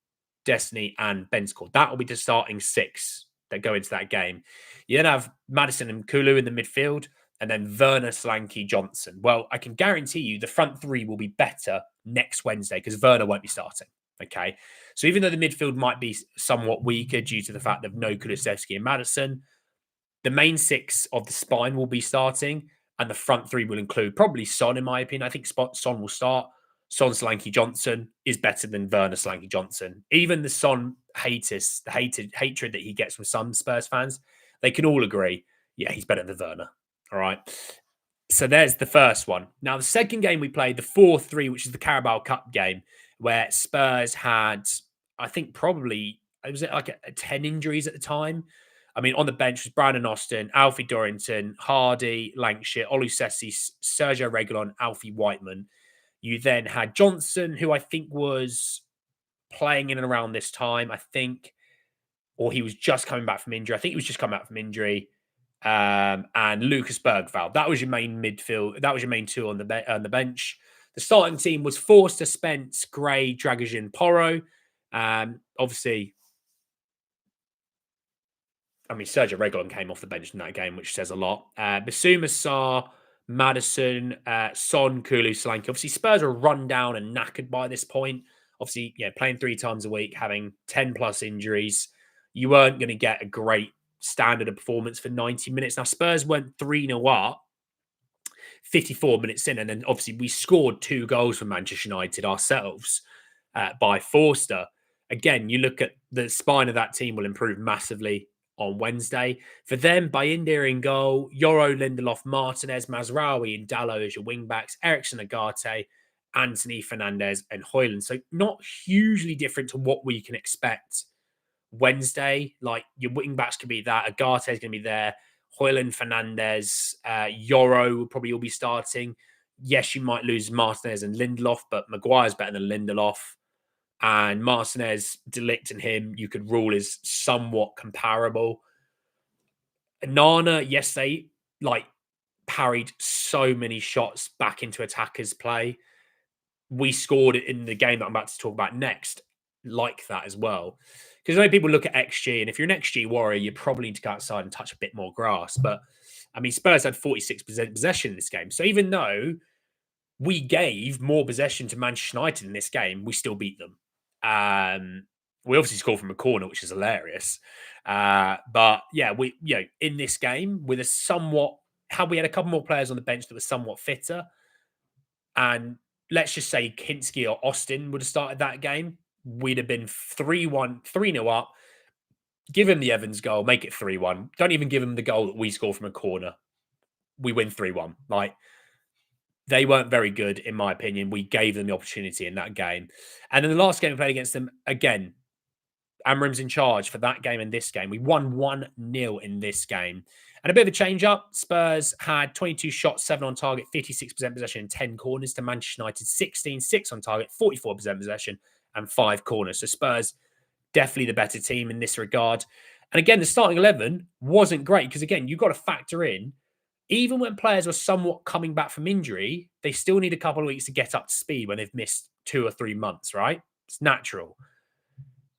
S1: Destiny, and Bentancur. That will be the starting 6 that go into that game. You then have Madison and Kulu in the midfield, and then Werner, Slanky, Johnson. Well, I can guarantee you the front 3 will be better next Wednesday because Werner won't be starting. Okay. So even though the midfield might be somewhat weaker due to the fact of no Kulusevski and Madison, the main 6 of the spine will be starting, and the front 3 will include probably Son, in my opinion. I think Son will start. Son Slanky Johnson is better than Werner Slanky Johnson. Even the Son haters, the hatred that he gets from some Spurs fans, they can all agree, yeah, he's better than Werner. All right. So there's the first one. Now, the second game we played, the 4-3, which is the Carabao Cup game, where Spurs had, I think probably, it was like 10 injuries at the time. I mean, on the bench was Brandon Austin, Alfie Dorrington, Hardy, Lancashire, Oluseyi, Sergio Reguilon, Alfie Whiteman. You then had Johnson, who I think was playing in and around this time, I think, or he was just coming back from injury. I think he was just coming back from injury. And Lucas Bergvall. That was your main midfield. That was your main 2 on the bench. The starting team was Forster, Spence, Gray, Dragic, Porro. Obviously, I mean, Sergio Reguilon came off the bench in that game, which says a lot. Basuma, Sarr, Madison, Son, Kulu, Solanke. Obviously, Spurs are run down and knackered by this point. Obviously, playing 3 times a week, having 10 plus injuries, you weren't going to get a great standard of performance for 90 minutes. Now, Spurs went 3-0 up 54 minutes in, and then obviously we scored 2 goals for Manchester United ourselves by Forster. Again, you look at the spine of that team will improve massively on Wednesday. For them, Bayindir in goal, Yoro, Lindelof, Martinez, Mazraoui, and Dallo as your wing-backs, Ericsson, Agate, Anthony, Fernandez, and Højlund. So not hugely different to what we can expect Wednesday. Like your wing-backs could be that. Agate is going to be there. Højlund, Fernandez, Yoro will probably all be starting. Yes, you might lose Martinez and Lindelof, but Maguire's better than Lindelof. And Martinez, Delict, and him, you could rule is somewhat comparable. Nana, yes, they parried so many shots back into attackers' play. We scored it in the game that I'm about to talk about next, like that as well. Because I know people look at XG, and if you're an XG warrior, you probably need to go outside and touch a bit more grass. But I mean, Spurs had 46% possession in this game. So even though we gave more possession to Manchester United in this game, we still beat them. We obviously scored from a corner, which is hilarious. But yeah, we in this game with we had a couple more players on the bench that were somewhat fitter, and let's just say Kinski or Austin would have started that game, we'd have been 3-1, 3-0 up. Give him the Evans goal, make it 3-1. Don't even give him the goal that we score from a corner. We win 3-1. They weren't very good, in my opinion. We gave them the opportunity in that game. And in the last game we played against them, again, Amram's in charge for that game and this game. We won 1-0 in this game. And a bit of a change up. Spurs had 22 shots, 7 on target, 56% possession, and 10 corners to Manchester United 16, 6 on target, 44% possession, and 5 corners. So Spurs, definitely the better team in this regard. And again, the starting 11 wasn't great because, again, you've got to factor in, even when players were somewhat coming back from injury, they still need a couple of weeks to get up to speed when they've missed 2 or 3 months, right? It's natural.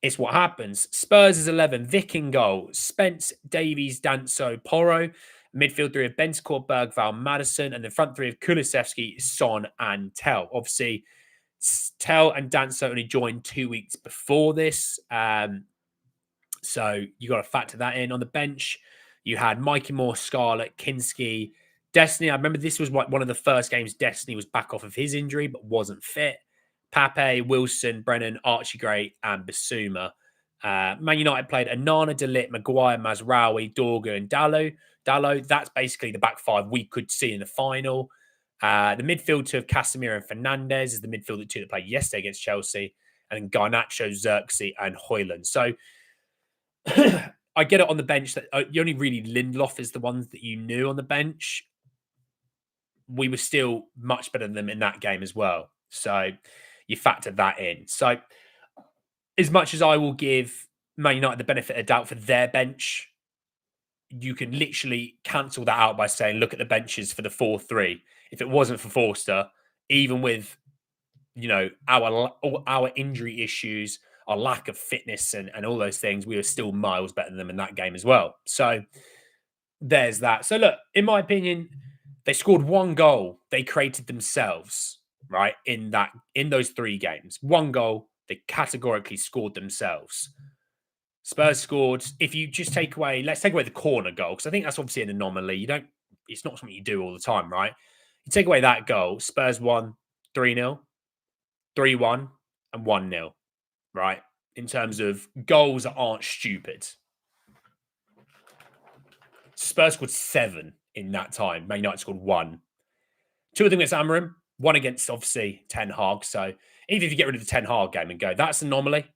S1: It's what happens. Spurs is 11. Vic in goal. Spence, Davies, Danso, Porro. Midfield 3 of Bentancur, Bergvall, Madison. And the front 3 of Kulusevski, Son, and Tell. Obviously, Tell and Dancer only joined 2 weeks before this. So you got to factor that in. On the bench, you had Mikey Moore, Scarlett, Kinski, Destiny. I remember this was one of the first games Destiny was back off of his injury, but wasn't fit. Pape, Wilson, Brennan, Archie Gray, and Basuma. Man United played Anana, Delit, Maguire, Mazraoui, Dorga, and Dallo. That's basically the back five we could see in the final. The midfield two of Casemiro and Fernandez is the midfield two that played yesterday against Chelsea, and then Garnacho, Xerxes, and Hoyland. So I get it on the bench that you only really Lindelof is the ones that you knew on the bench. We were still much better than them in that game as well. So you factor that in. So as much as I will give Man United the benefit of doubt for their bench, you can literally cancel that out by saying, look at the benches for the 4-3. If it wasn't for Forster, even with, our injury issues, our lack of fitness and all those things, we were still miles better than them in that game as well. So there's that. So look, in my opinion, they scored one goal they created themselves, right? In those 3 games. One goal they categorically scored themselves. Spurs scored. If you just let's take away the corner goal, because I think that's obviously an anomaly. It's not something you do all the time, right? You take away that goal, Spurs won 3-0, 3-1, and 1-0, right? In terms of goals that aren't stupid. Spurs scored 7 in that time. Man United scored 1. 2 of them against Amorim, 1 against, obviously, Ten Hag. So even if you get rid of the Ten Hag game and go, that's an anomaly.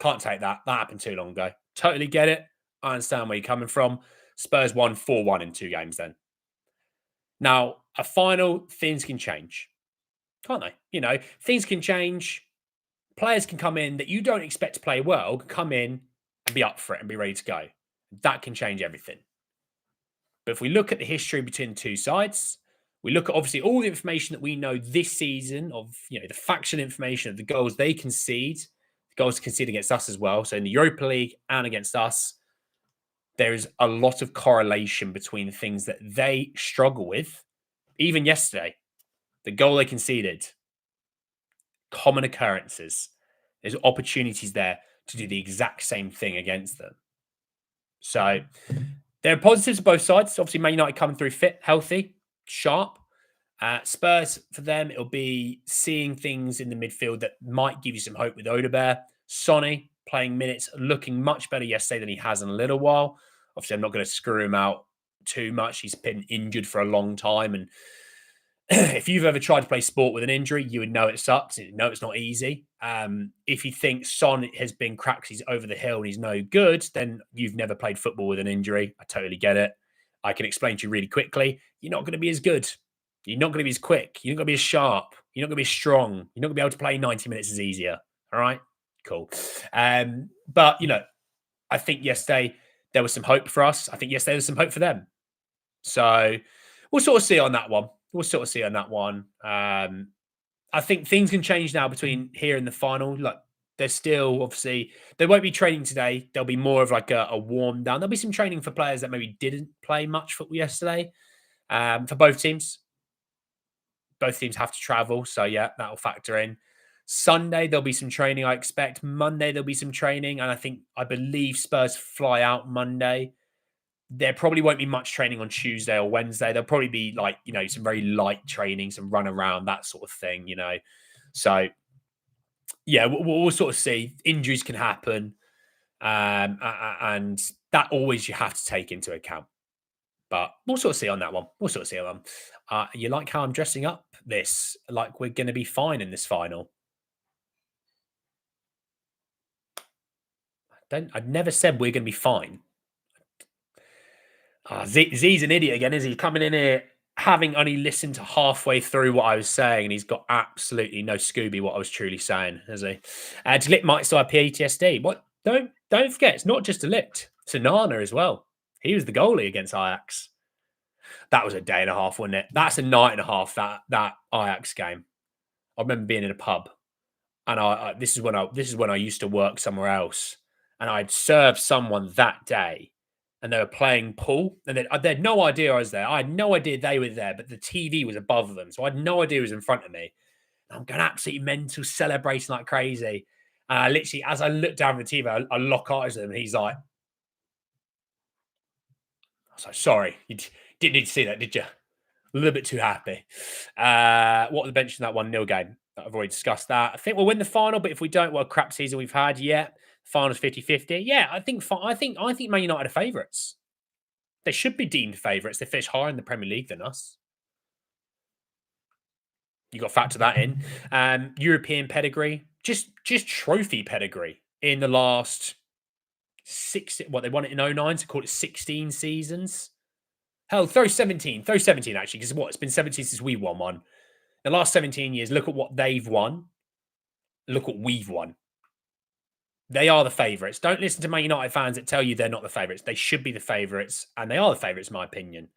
S1: Can't take that. That happened too long ago. Totally get it. I understand where you're coming from. Spurs won 4-1 in 2 games then. Now, a final, things can change. Can't they? Things can change. Players can come in that you don't expect to play well, can come in and be up for it and be ready to go. That can change everything. But if we look at the history between the 2 sides, we look at obviously all the information that we know this season of, the factual information of the goals they concede, the goals conceded against us as well. So in the Europa League and against us, there is a lot of correlation between the things that they struggle with. Even yesterday, the goal they conceded, common occurrences. There's opportunities there to do the exact same thing against them. So there are positives on both sides. Obviously, Man United coming through fit, healthy, sharp. Spurs, for them, it'll be seeing things in the midfield that might give you some hope with Odegaard. Sonny playing minutes, looking much better yesterday than he has in a little while. Obviously, I'm not going to screw him out too much. He's been injured for a long time. And if you've ever tried to play sport with an injury, you would know it sucks. You know it's not easy. If you think Son has been cracked, he's over the hill and he's no good, then you've never played football with an injury. I totally get it. I can explain to you really quickly. You're not going to be as good. You're not going to be as quick. You're not going to be as sharp. You're not going to be as strong. You're not going to be able to play 90 minutes as easier. All right? Cool. But, I think yesterday there was some hope for us. I think yesterday there was some hope for them. So we'll sort of see on that one. I think things can change now between here and the final. Like, there's still, obviously, they won't be training today. There'll be more of like a warm down. There'll be some training for players that maybe didn't play much football yesterday for both teams. Both teams have to travel. So, yeah, that'll factor in. Sunday, there'll be some training, I expect. Monday, there'll be some training. And I believe Spurs fly out Monday. There probably won't be much training on Tuesday or Wednesday. There'll probably be some very light training, some run around, that sort of thing, So, yeah, we'll sort of see. Injuries can happen. And that always you have to take into account. But we'll sort of see on that one. You like how I'm dressing up this? Like we're going to be fine in this final. I've never said we're going to be fine. Z's an idiot again, is he? Coming in here, having only listened to halfway through what I was saying, and he's got absolutely no Scooby what I was truly saying, has he? Delict might still have PTSD. What? Don't forget, it's not just Delict. It's Nana as well. He was the goalie against Ajax. That was a day and a half, wasn't it? That's a night and a half, that Ajax game. I remember being in a pub, and this is when I used to work somewhere else, and I'd served someone that day, and they were playing pool, and they had no idea I was there. I had no idea they were there, but the TV was above them, so I had no idea who was in front of me. I'm going absolutely mental, celebrating like crazy. Literally, as I look down the TV, I lock eyes with him, and he's like, I was like, sorry, didn't need to see that, did you? A little bit too happy. What are the bench in that 1-0 game? I've already discussed that. I think we'll win the final, but if we don't, well, crap season we've had yet. Finals 50-50. Yeah, I think Man United are favourites. They should be deemed favourites. They fish higher in the Premier League than us. You got to factor that in. European pedigree, just trophy pedigree in the last they won it in 09, so call it 16 seasons. Hell, throw 17 actually, because it's been 17 since we won one. The last 17 years, look at what they've won. Look what we've won. They are the favourites. Don't listen to Man United fans that tell you they're not the favourites. They should be the favourites, and they are the favourites, in my opinion.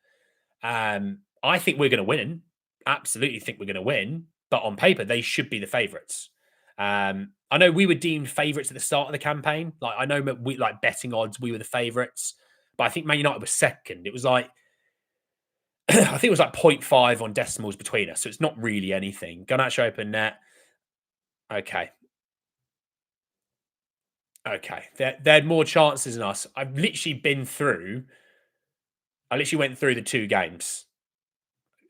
S1: I think we're going to win. Absolutely think we're going to win. But on paper, they should be the favourites. I know we were deemed favourites at the start of the campaign. Like I know we like betting odds, we were the favourites. But I think Man United was second. It was like I think it was like 0.5 on decimals between us. So it's not really anything. Garnacho open net. Okay. They had more chances than us. I literally went through the 2 games.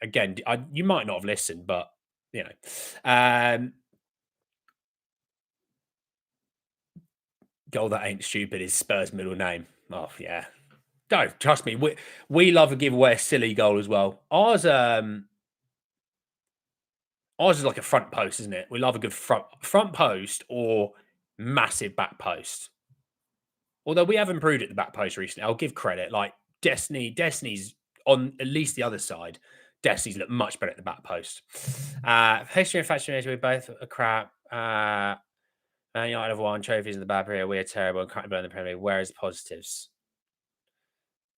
S1: Again, you might not have listened, but you know. Goal that ain't stupid is Spurs' middle name. Oh yeah. Don't trust me. We love to give away a silly goal as well. Ours is like a front post, isn't it? We love a good front post or massive back post. Although we have improved at the back post recently, I'll give credit. Like Destiny's on at least the other side. Destiny's looked much better at the back post. History and fascination, we both are crap. Man United have won trophies in the bad period. We are terrible and can't burn the Premier League. Where is the positives?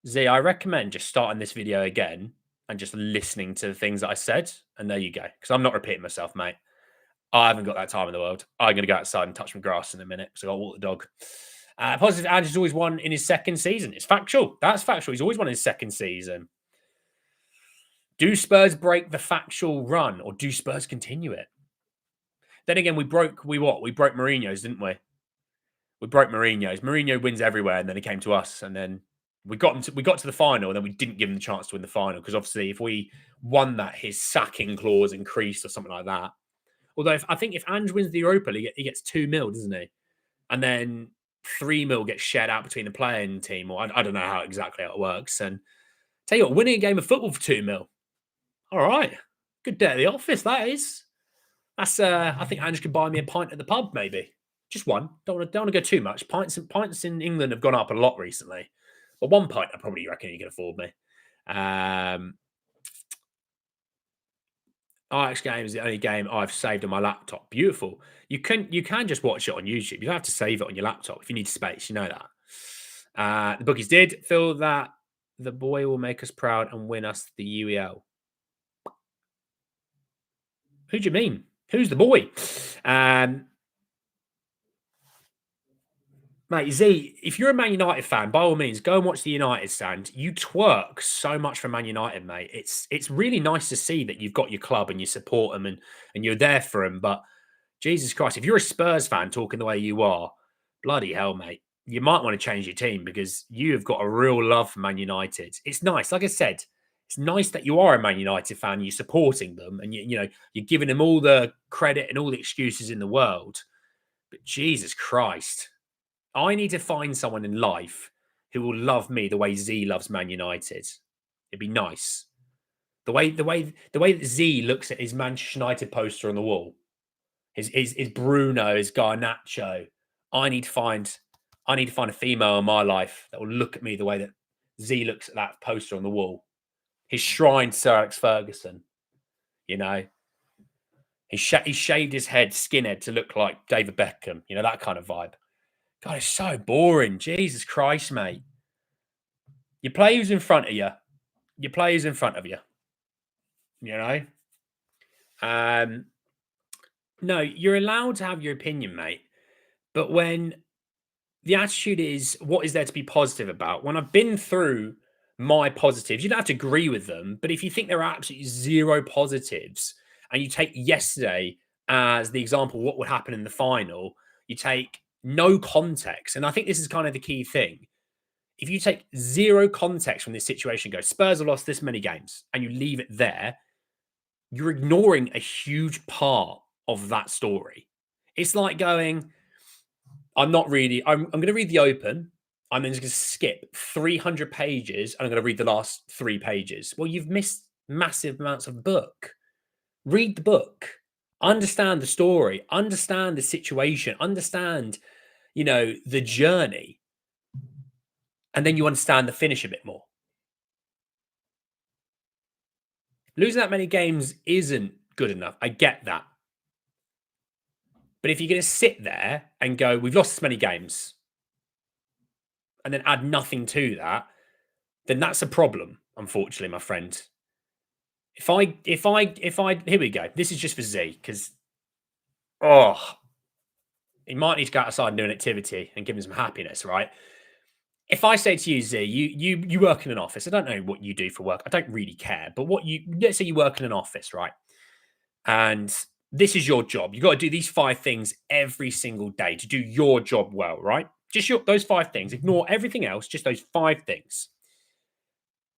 S1: Z, I recommend just starting this video again and just listening to the things that I said. And there you go. Because I'm not repeating myself, mate. I haven't got that time in the world. I'm going to go outside and touch my grass in a minute because I got to walk the dog. Positive, Ange's always won in his second season. It's factual. That's factual. He's always won in his second season. Do Spurs break the factual run or do Spurs continue it? Then again, we broke Mourinho's, didn't we? We broke Mourinho's. Mourinho wins everywhere, and then he came to us, and then we got to the final, and then we didn't give him the chance to win the final because obviously, if we won that, his sacking clause increased or something like that. Although I think if Ange wins the Europa League, he gets 2 mil, doesn't he? And then 3 mil gets shared out between the player and the team, or I don't know how exactly it works. And tell you what, winning a game of football for 2 mil, all right, good day at the office. That is. That's. I think Ange could buy me a pint at the pub, maybe just one. Don't want to go too much. Pints in England have gone up a lot recently, but 1 pint I probably reckon you can afford me. RX game is the only game I've saved on my laptop. Beautiful. You can just watch it on YouTube. You don't have to save it on your laptop if you need space. You know that. The bookies did feel that the boy will make us proud and win us the UEL. Who do you mean? Who's the boy? Mate, Z, if you're a Man United fan, by all means, go and watch the United stand. You twerk so much for Man United, mate. It's really nice to see that you've got your club and you support them and you're there for them. But Jesus Christ, if you're a Spurs fan talking the way you are, bloody hell, mate, you might want to change your team because you have got a real love for Man United. It's nice. Like I said, it's nice that you are a Man United fan, you're supporting them and you're giving them all the credit and all the excuses in the world. But Jesus Christ. I need to find someone in life who will love me the way Z loves Man United. It'd be nice. The way that Z looks at his Manchester United poster on the wall, his Bruno, his Garnacho. I need to find a female in my life that will look at me the way that Z looks at that poster on the wall. His shrine to Sir Alex Ferguson. You know, he shaved his head, skinhead, to look like David Beckham. You know, that kind of vibe. God, it's so boring. Jesus Christ, mate. You play who's in front of you. You play who's in front of you. You know? No, you're allowed to have your opinion, mate. But when the attitude is, what is there to be positive about? When I've been through my positives, you don't have to agree with them. But if you think there are absolutely zero positives and you take yesterday as the example, what would happen in the final, you take no context. And I think this is kind of the key thing. If you take zero context from this situation, go, Spurs have lost this many games, and you leave it there, you're ignoring a huge part of that story. It's like going, I'm going to read the open. I'm then just going to skip 300 pages and I'm going to read the last 3 pages. Well, you've missed massive amounts of book. Read the book, understand the story, understand the situation, understand, the journey. And then you understand the finish a bit more. Losing that many games isn't good enough. I get that. But if you're going to sit there and go, we've lost this many games, and then add nothing to that, then that's a problem, unfortunately, my friend. If I, here we go. This is just for Z, because, he might need to go outside and do an activity and give him some happiness, right? If I say to you, Z, you work in an office. I don't know what you do for work. I don't really care. But let's say you work in an office, right? And this is your job. You've got to do these 5 things every single day to do your job well, right? Just those 5 things. Ignore everything else, just those 5 things.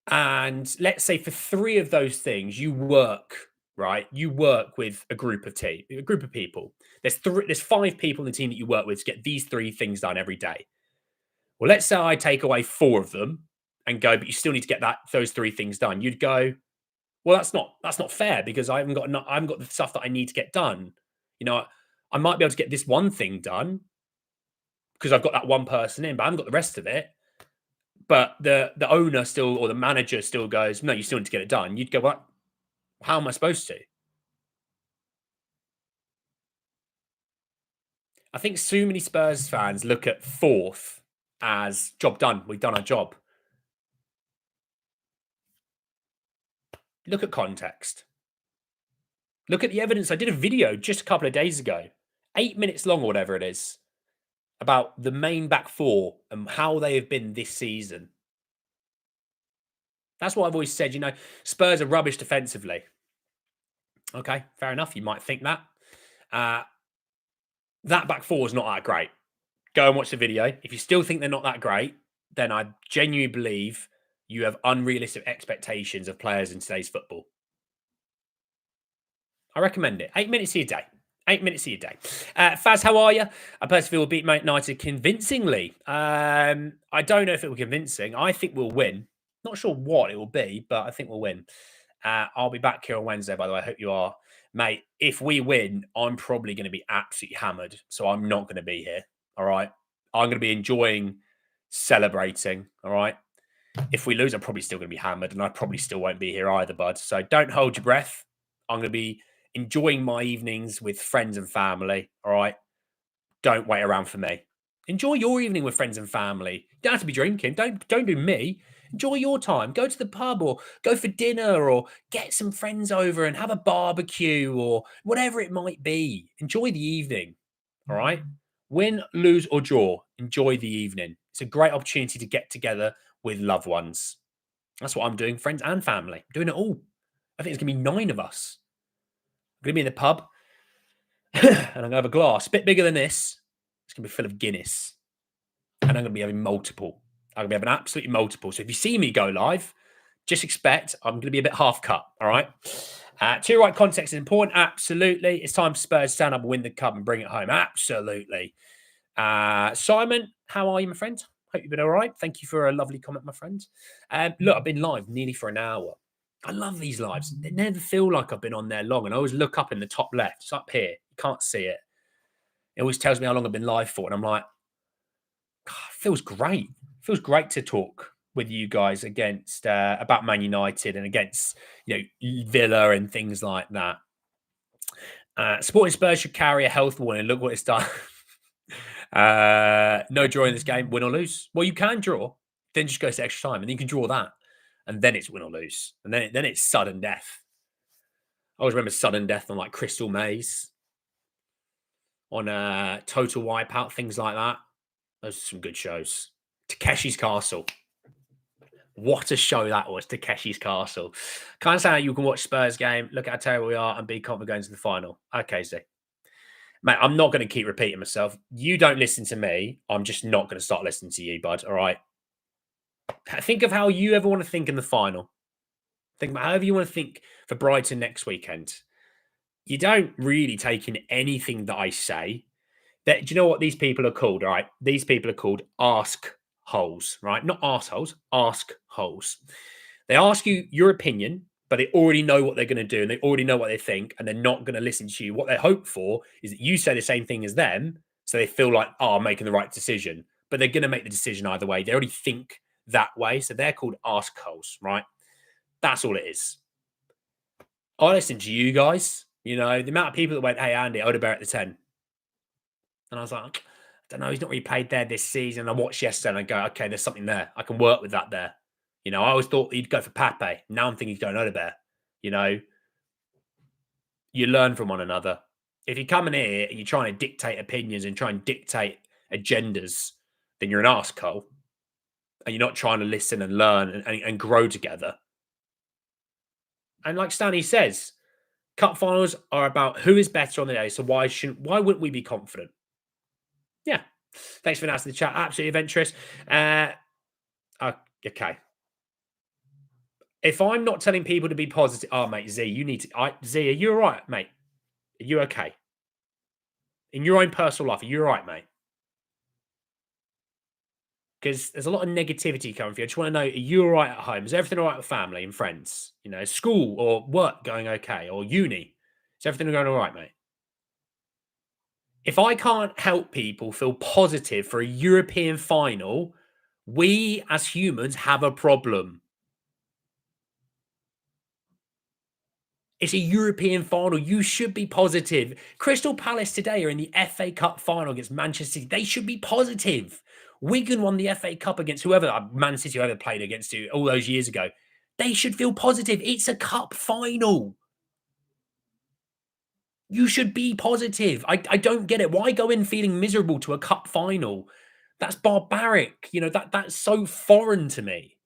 S1: And let's say for 3 of those things, you work, right? You work with a group of people. There's 5 people in the team that you work with to get these 3 things done every day. Well, let's say I take away 4 of them and go, but you still need to get those 3 things done. You'd go, well, that's not fair because I haven't got the stuff that I need to get done. I might be able to get this one thing done because I've got that one person in, but I haven't got the rest of it. But the owner still, or the manager still goes, no, you still need to get it done. You'd go, well, how am I supposed to? I think so many Spurs fans look at 4th as job done. We've done our job. Look at context. Look at the evidence. I did a video just a couple of days ago, 8 minutes long or whatever it is, about the main back 4 and how they have been this season. That's what I've always said. Spurs are rubbish defensively. Okay, fair enough. You might think that. That back 4 is not that great. Go and watch the video. If you still think they're not that great, then I genuinely believe you have unrealistic expectations of players in today's football. I recommend it. 8 minutes a day. 8 minutes a day. Faz, how are you? I personally will beat Man United convincingly. I don't know if it will be convincing. I think we'll win. Not sure what it will be, but I think we'll win. I'll be back here on Wednesday, by the way. I hope you are. Mate, if we win, I'm probably going to be absolutely hammered. So I'm not going to be here. All right. I'm going to be enjoying celebrating. All right. If we lose, I'm probably still going to be hammered and I probably still won't be here either, bud. So don't hold your breath. I'm going to be enjoying my evenings with friends and family. All right. Don't wait around for me. Enjoy your evening with friends and family. You don't have to be drinking. Don't do me. Enjoy your time. Go to the pub or go for dinner or get some friends over and have a barbecue or whatever it might be. Enjoy the evening. All right. Win, lose, or draw. Enjoy the evening. It's a great opportunity to get together with loved ones. That's what I'm doing, friends and family. I'm doing it all. I think it's going to be 9 of us. I'm going to be in the pub and I'm going to have a glass, a bit bigger than this. It's going to be full of Guinness. And I'm going to be having multiple. I'm going to be having absolutely multiple. So if you see me go live, just expect I'm going to be a bit half cut. All right. To your right context is important. Absolutely. It's time for Spurs to stand up and win the cup and bring it home. Absolutely. Simon, how are you, my friend? Hope you've been all right. Thank you for a lovely comment, my friend. Look, I've been live nearly for an hour. I love these lives. They never feel like I've been on there long. And I always look up in the top left. It's up here. You can't see it. It always tells me how long I've been live for. And I'm like, God, it feels great. It feels great to talk with you guys against about Man United and against Villa and things like that. Supporting Spurs should carry a health warning. Look what it's done. No draw in this game, win or lose. Well, you can draw, then just goes to extra time, and then you can draw that, and then it's win or lose, and then it's sudden death. I always remember sudden death on like Crystal Maze, on Total Wipeout, things like that. Those are some good shows. Takeshi's Castle. What a show that was, Takeshi's Castle. Can't say how you can watch Spurs game, look at how terrible we are, and be confident going to the final. Okay, Z. Mate, I'm not going to keep repeating myself. You don't listen to me. I'm just not going to start listening to you, bud. All right. Think of how you ever want to think in the final. Think about however you want to think for Brighton next weekend. You don't really take in anything that I say. That do you know what these people are called? All right. These people are called ask holes, right? Not arseholes, ask holes. They ask you your opinion, but they already know what they're going to do and they already know what they think, and they're not going to listen to you. What they hope for is that you say the same thing as them, so they feel like, oh, I'm making the right decision. But they're going to make the decision either way. They already think that way. So they're called ask holes, right? That's all it is. I listen to you guys. You know, the amount of people that went, hey, Andy, Odegaard at the 10. And I was like, I don't know, he's not really played there this season. I watched yesterday and I go, okay, there's something there. I can work with that there. You know, I always thought he'd go for Pape. Now I'm thinking he's going Odegaard. You know, you learn from one another. If you come in here and you're trying to dictate opinions and try and dictate agendas, then you're an arsehole. And you're not trying to listen and learn and grow together. And like Stanley says, cup finals are about who is better on the day. So why wouldn't we be confident? Yeah. Thanks for asking the chat. Absolutely adventurous. Okay. If I'm not telling people to be positive, oh mate, Z, you need to. Z, are you all right, mate? Are you okay in your own personal life? Are you all right, mate? Because there's a lot of negativity coming for you. I just want to know: are you all right at home? Is everything all right with family and friends? You know, school or work going okay, or uni? Is everything going all right, mate? If I can't help people feel positive for a European final, we as humans have a problem. It's a European final. You should be positive. Crystal Palace today are in the FA Cup final against Manchester City. They should be positive. Wigan won the FA Cup against whoever, Man City, whoever played against you all those years ago. They should feel positive. It's a cup final. You should be positive. I don't get it. Why go in feeling miserable to a cup final? That's barbaric. You know, that's so foreign to me.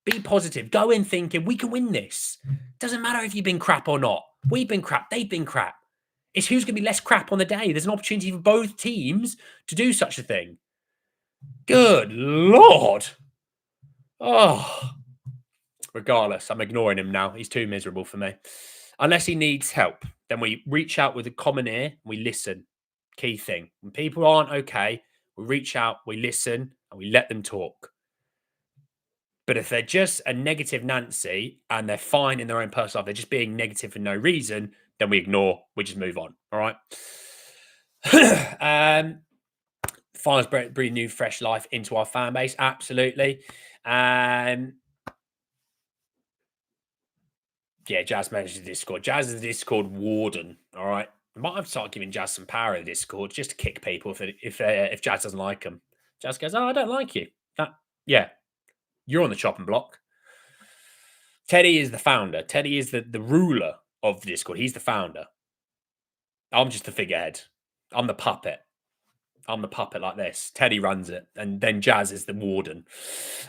S1: Be positive. Go in thinking we can win this. Doesn't matter if you've been crap or not. We've been crap. They've been crap. It's who's going to be less crap on the day. There's an opportunity for both teams to do such a thing. Good Lord. Oh, regardless, I'm ignoring him now. He's too miserable for me. Unless he needs help, then we reach out with a common ear. We listen. Key thing. When people aren't okay, we reach out, we listen, and we let them talk. But if they're just a negative Nancy and they're fine in their own personal life, they're just being negative for no reason, then we ignore, we just move on. All right. Finals breathe new, fresh life into our fan base. Absolutely. Yeah, Jazz manages the Discord. Jazz is the Discord warden. All right. I might have to start giving Jazz some power in the Discord just to kick people if Jazz doesn't like them. Jazz goes, oh, I don't like you. Yeah, you're on the chopping block. Teddy is the founder. Teddy is the ruler of the Discord. He's the founder. I'm just the figurehead. I'm the puppet. I'm the puppet like this. Teddy runs it, and then Jazz is the warden.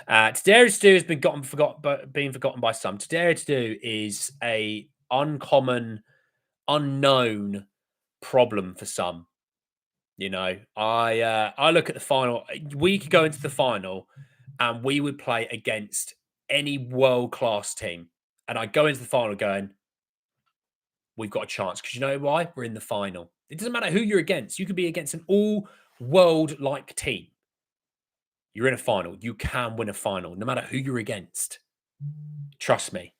S1: Tadera to do has been forgotten by some. Tadera to do is a uncommon, unknown problem for some. You know, I look at the final. We could go into the final, and we would play against any world class team, and I go into the final going, we've got a chance because you know why? We're in the final. It doesn't matter who you're against. You could be against an all world like team. You're in a final. You can win a final, no matter who you're against. Trust me.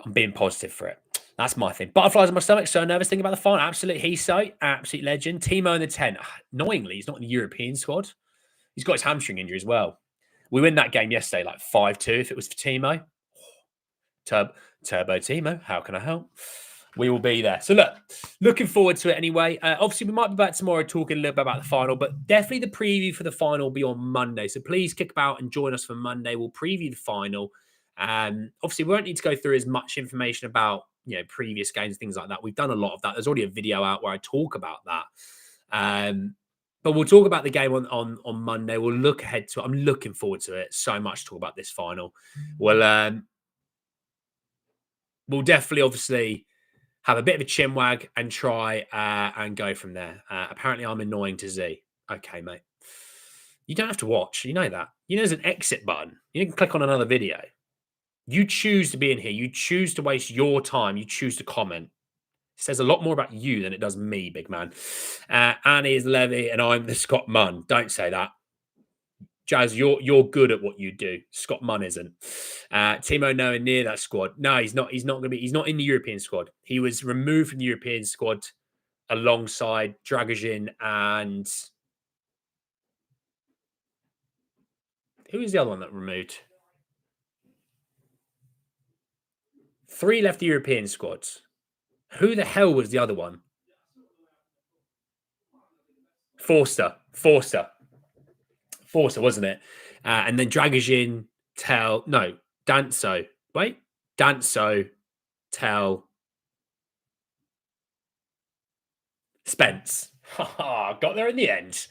S1: I'm being positive for it. That's my thing. Butterflies in my stomach. So nervous thinking about the final. Absolute Hiso. Absolute legend. Timo in the 10. Annoyingly, he's not in the European squad. He's got his hamstring injury as well. We win that game yesterday, like 5-2 if it was for Timo. Turbo Timo. How can I help? We will be there. So looking forward to it anyway. Obviously, we might be back tomorrow talking a little bit about the final, but definitely the preview for the final will be on Monday. So please kick about and join us for Monday. We'll preview the final. Obviously, we won't need to go through as much information about previous games, things like that. We've done a lot of that. There's already a video out where I talk about that. But we'll talk about the game on Monday. We'll look ahead to it. I'm looking forward to it. So much to talk about this final. We'll definitely, obviously, have a bit of a chinwag and try and go from there. Apparently, I'm annoying to Z. Okay, mate. You don't have to watch. You know that. You know there's an exit button. You can click on another video. You choose to be in here. You choose to waste your time. You choose to comment. It says a lot more about you than it does me, big man. Annie is Levy, and I'm the Scott Munn. Don't say that. Jazz, you're good at what you do. Scott Munn isn't. Timo nowhere near that squad. No, he's not. He's not going to be. He's not in the European squad. He was removed from the European squad alongside Dragajin and who was the other one that removed? 3 left the European squads. Who the hell was the other one? Forster, wasn't it? And then Dragajin, Danso. Wait, Danso, Tell, Spence. Got there in the end.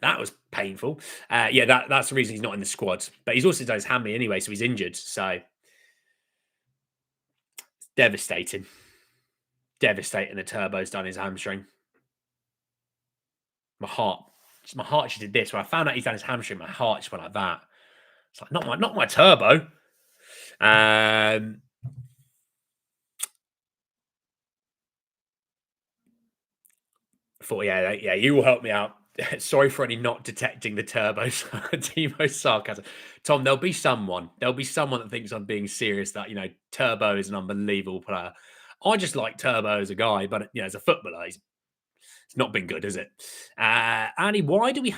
S1: That was painful. Yeah, that's the reason he's not in the squad. But he's also done his hammy anyway, so he's injured. So devastating. Devastating. The Turbo's done his hamstring. My heart just did this. When I found out he's done his hamstring, my heart just went like that. It's like not my Turbo. Yeah, you will help me out. Sorry for any not detecting the Turbo's Timo's sarcasm. Tom, there'll be someone that thinks I'm being serious that, Turbo is an unbelievable player. I just like Turbo as a guy, but as a footballer, it's not been good, is it? Andy, who do we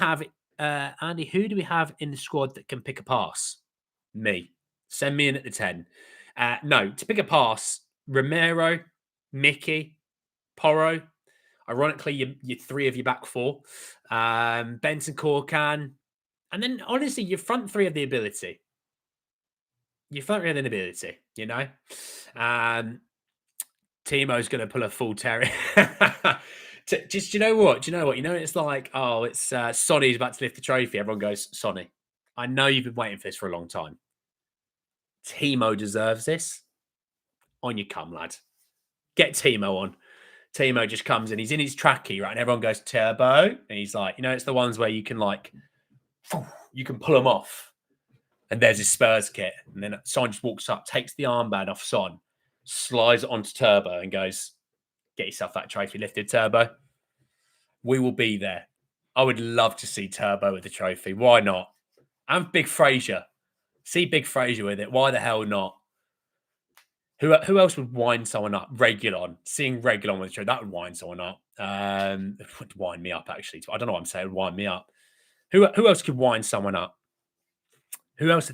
S1: have in the squad that can pick a pass? Me. Send me in at the 10. No, to pick a pass, Romero, Mickey, Porro. Ironically, you 3 of your back 4. Benson Corcan. And then, honestly, your front 3 have the ability. Timo's going to pull a full Terry. Just, you know what? It's like, it's Sonny's about to lift the trophy. Everyone goes, Sonny, I know you've been waiting for this for a long time. Timo deserves this. On you come, lad. Get Timo on. Timo just comes in. He's in his trackie, right? And everyone goes, Turbo. And he's like, it's the ones where you can you can pull them off. And there's his Spurs kit. And then Son just walks up, takes the armband off Son, slides it onto Turbo and goes, get yourself that trophy lifted, Turbo. We will be there. I would love to see Turbo with the trophy. Why not? And Big Fraser. See Big Fraser with it. Why the hell not? Who else would wind someone up? Regulon. Seeing Regulon with the trophy, that would wind someone up. It would wind me up, actually. I don't know what I'm saying. It would wind me up. Who else could wind someone up? Who else?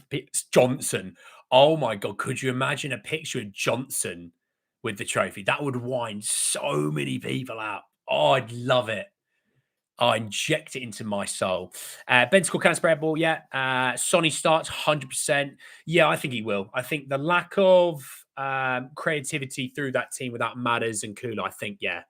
S1: Johnson. Oh my God. Could you imagine a picture of Johnson with the trophy? That would wind so many people out. Oh, I'd love it. I inject it into my soul. Ben School can spread ball, yeah. Sonny starts 100%. Yeah, I think he will. I think the lack of creativity through that team without Matters and Kula, I think, yeah,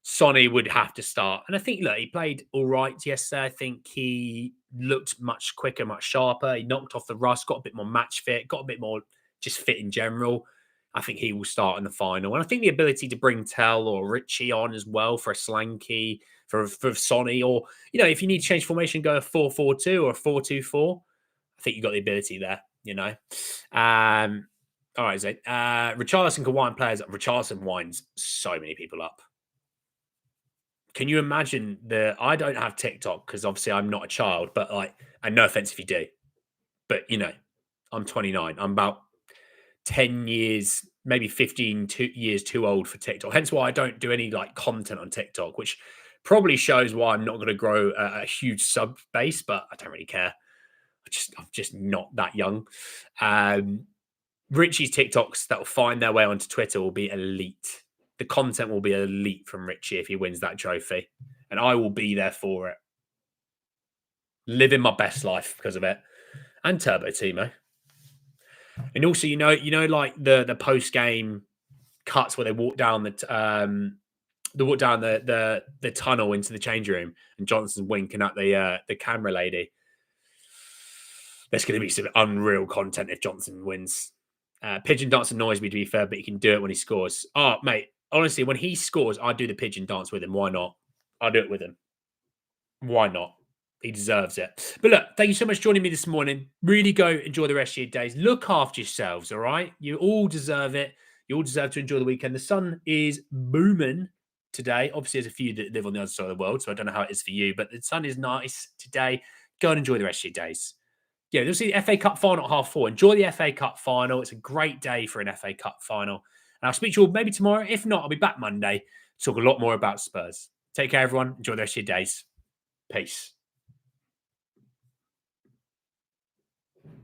S1: Sonny would have to start. And I think, look, he played all right yesterday. I think he looked much quicker, much sharper. He knocked off the rust, got a bit more match fit, got a bit more just fit in general. I think he will start in the final. And I think the ability to bring Tell or Richie on as well for a Slanky, for Sonny, or, if you need to change formation, go a 4-4-2 or a 4-2-4. I think you've got the ability there, All right, Zane. Richarlison can wind players up. Richarlison winds so many people up. Can you imagine I don't have TikTok because obviously I'm not a child, but and no offense if you do, but I'm 29. I'm about 10 years, maybe 15 years too old for TikTok. Hence why I don't do any content on TikTok, which probably shows why I'm not going to grow a huge sub base, but I don't really care. I'm just not that young. Richie's TikToks that will find their way onto Twitter will be elite. The content will be elite from Richie if he wins that trophy. And I will be there for it. Living my best life because of it. And Turbo Timo. And also, the post-game cuts where they walk down the tunnel into the change room and Johnson's winking at the camera lady. There's going to be some unreal content if Johnson wins. Pigeon Dance annoys me, to be fair, but he can do it when he scores. Oh, mate, Honestly, when he scores, I do the pigeon dance with him. Why not? I'll do it with him. Why not? He deserves it. But look, thank you so much for joining me this morning. Really go enjoy the rest of your days. Look after yourselves, all right? You all deserve it. You all deserve to enjoy the weekend. The sun is booming today. Obviously, there's a few that live on the other side of the world, so I don't know how it is for you, but the sun is nice today. Go and enjoy the rest of your days. Yeah, you'll see the FA Cup final at 4:30. Enjoy the FA Cup final. It's a great day for an FA Cup final. And I'll speak to you all maybe tomorrow. If not, I'll be back Monday to talk a lot more about Spurs. Take care, everyone. Enjoy the rest of your days. Peace.